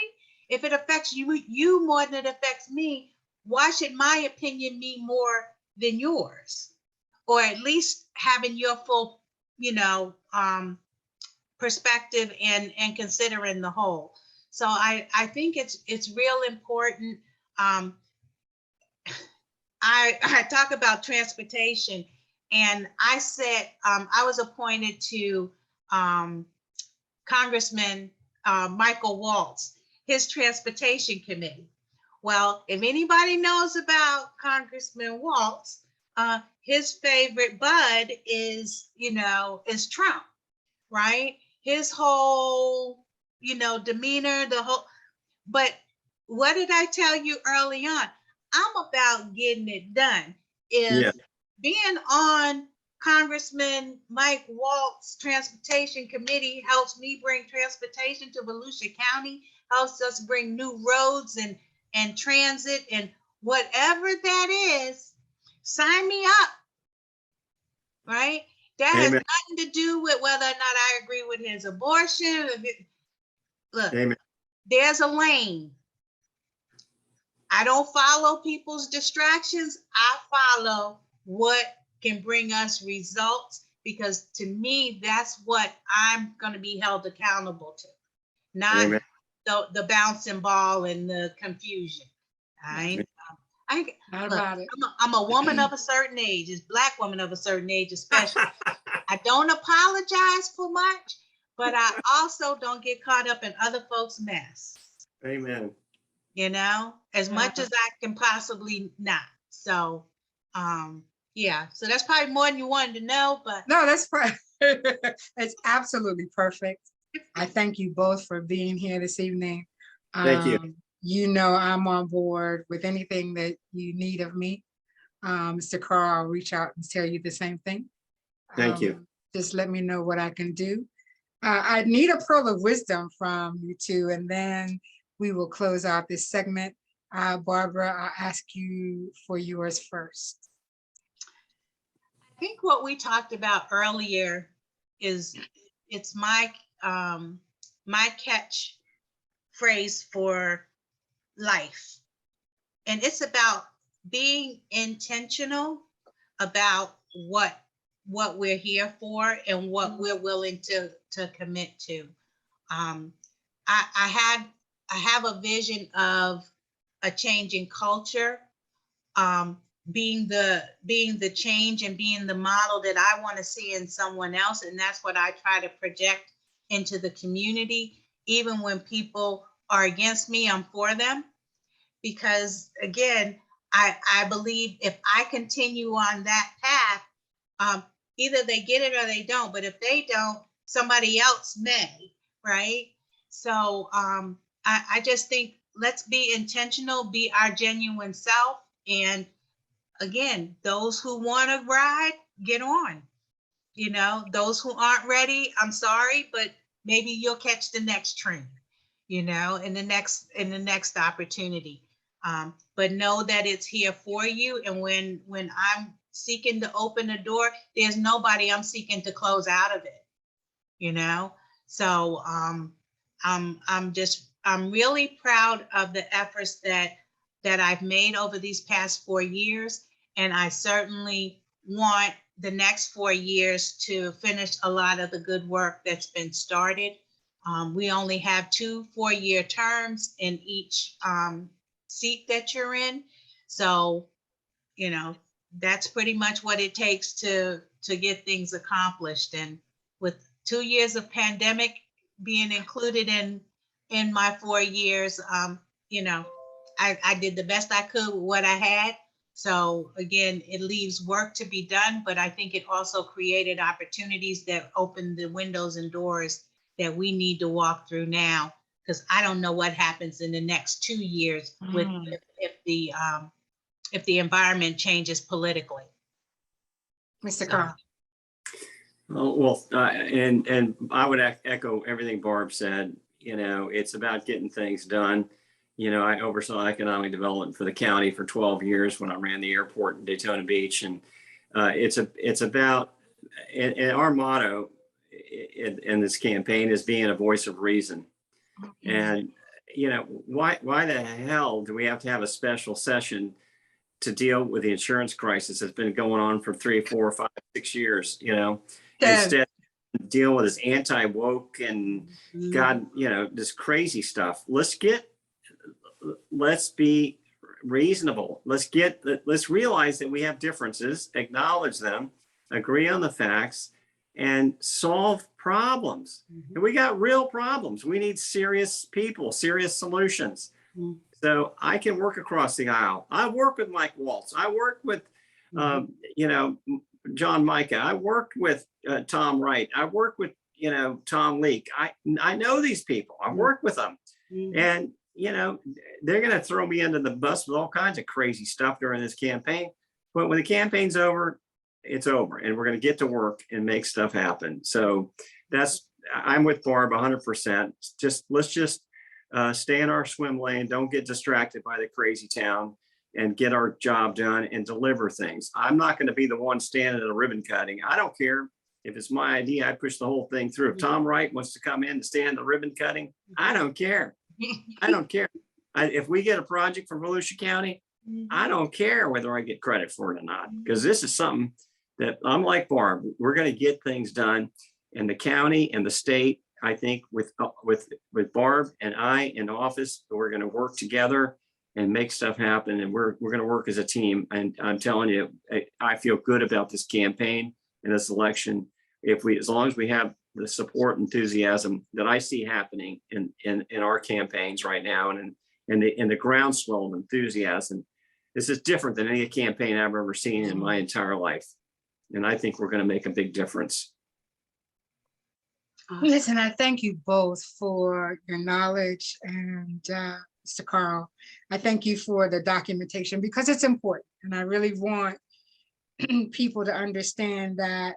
If it affects you more than it affects me, why should my opinion mean more than yours? Or at least having your full, you know, perspective and considering the whole. So I think it's real important. I talk about transportation, and I said I was appointed to Congressman Michael Waltz, his transportation committee. Well, if anybody knows about Congressman Waltz, his favorite bud is Trump, right? his whole, demeanor, but what did I tell you early on? I'm about getting it done. Yeah. If being on Congressman Mike Walt's transportation committee helps me bring transportation to Volusia County, helps us bring new roads and transit and whatever that is, sign me up. Right? That has Amen. nothing to do with whether or not I agree with his abortion. Look, Amen. there's a lane. I don't follow people's distractions. I follow what can bring us results, because to me, that's what I'm going to be held accountable to, not Amen. the bouncing ball and the confusion. Not Look, about it. I'm a woman of a certain age, a Black woman of a certain age, especially. I don't apologize for much, but I also don't get caught up in other folks' mess. Amen. As much as I can possibly not. So, yeah, so that's probably more than you wanted to know, but. No, that's perfect. It's absolutely perfect. I thank you both for being here this evening. Thank you. I'm on board with anything that you need of me. Mr. Karl, I'll reach out and tell you the same thing. Thank you. Just let me know what I can do. I need a pearl of wisdom from you two, and then we will close out this segment. Barbara, I'll ask you for yours first. I think what we talked about earlier is it's my catch phrase for life. And it's about being intentional about what we're here for and what we're willing to commit to. I have a vision of a changing culture, being the change and being the model that I want to see in someone else. And that's what I try to project into the community. Even when people are against me, I'm for them. Because again, I believe if I continue on that path, either they get it or they don't. But if they don't, somebody else may, right? So I just think let's be intentional, be our genuine self. And again, those who want to ride, get on. Those who aren't ready, I'm sorry, but maybe you'll catch the next train, in the next opportunity. But know that it's here for you. And when I'm seeking to open the door, there's nobody I'm seeking to close out of it. So I'm really proud of the efforts that I've made over these past 4 years. And I certainly want the next 4 years to finish a lot of the good work that's been started. We only have 2 4-year terms in each seat that you're in. So, that's pretty much what it takes to get things accomplished. And with 2 years of pandemic being included in my 4 years, I did the best I could with what I had. So again, it leaves work to be done, but I think it also created opportunities that opened the windows and doors that we need to walk through now. Because I don't know what happens in the next 2 years with if the environment changes politically. Mr. Karl. And I would echo everything Barb said. It's about getting things done. I oversaw economic development for the county for 12 years when I ran the airport in Daytona Beach. And it's about, and our motto in this campaign is being a voice of reason. And, why the hell do we have to have a special session to deal with the insurance crisis that's been going on for 3, 4, 5, 6 years, instead deal with this anti-woke and God, this crazy stuff. Let's be reasonable. Let's realize that we have differences, acknowledge them, agree on the facts, and solve problems. And we got real problems. We need serious people, serious solutions. So I can work across the aisle. I work with Mike Waltz. I work with, John Micah. I worked with Tom Wright. I work with, you know, Tom Leak. I know these people. I work with them. And, you know, they're going to throw me under the bus with all kinds of crazy stuff during this campaign. But when the campaign's over, it's over, and we're going to get to work and make stuff happen. So I'm with Barb 100%. Let's just stay in our swim lane. Don't get distracted by the crazy town, and get our job done and deliver things. I'm not going to be the one standing at a ribbon cutting. I don't care if it's my idea. I push the whole thing through. If Tom Wright wants to come in and stand the ribbon cutting, I don't care. I don't care. If we get a project for Volusia County, I don't care whether I get credit for it or not, because this is something that I'm like Barb. We're going to get things done, and the county and the state. I think with Barb and I in office, we're going to work together and make stuff happen. And we're going to work as a team. And I'm telling you, I feel good about this campaign and this election. As long as we have the support, enthusiasm that I see happening in our campaigns right now, and in the groundswell of enthusiasm, this is different than any campaign I've ever seen in my entire life. And I think we're going to make a big difference. Listen, I thank you both for your knowledge, and Mr. Karl, I thank you for the documentation, because it's important. And I really want people to understand that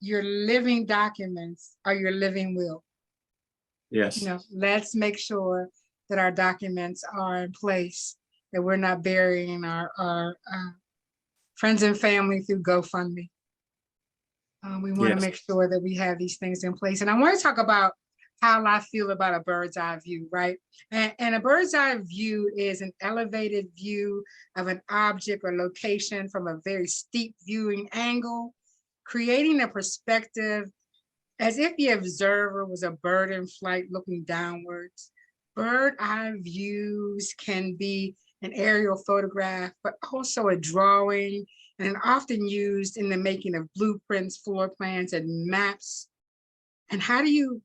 your living documents are your living will. Yes. You know, let's make sure that our documents are in place, that we're not burying our friends and family through GoFundMe. We want to make sure that we have these things in place. And I want to talk about how I feel about a bird's eye view, right? And a bird's eye view is an elevated view of an object or location from a very steep viewing angle, creating a perspective as if the observer was a bird in flight looking downwards. Bird eye views can be an aerial photograph, but also a drawing, and often used in the making of blueprints, floor plans, and maps. And how do you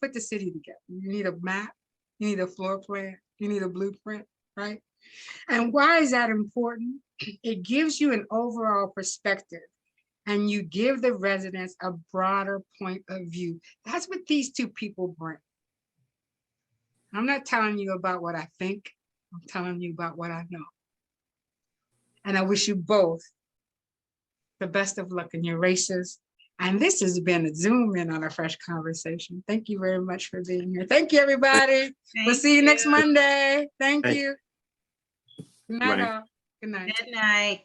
put the city together? You need a map, you need a floor plan, you need a blueprint, right? And why is that important? It gives you an overall perspective, and you give the residents a broader point of view. That's what these two people bring. I'm not telling you about what I think, I'm telling you about what I know. And I wish you both the best of luck in your races. And this has been a Zoom in on a Fresh Conversation. Thank you very much for being here. Thank you, everybody. We'll see you next Monday. Thank you. Good night, all. Good night. Good night.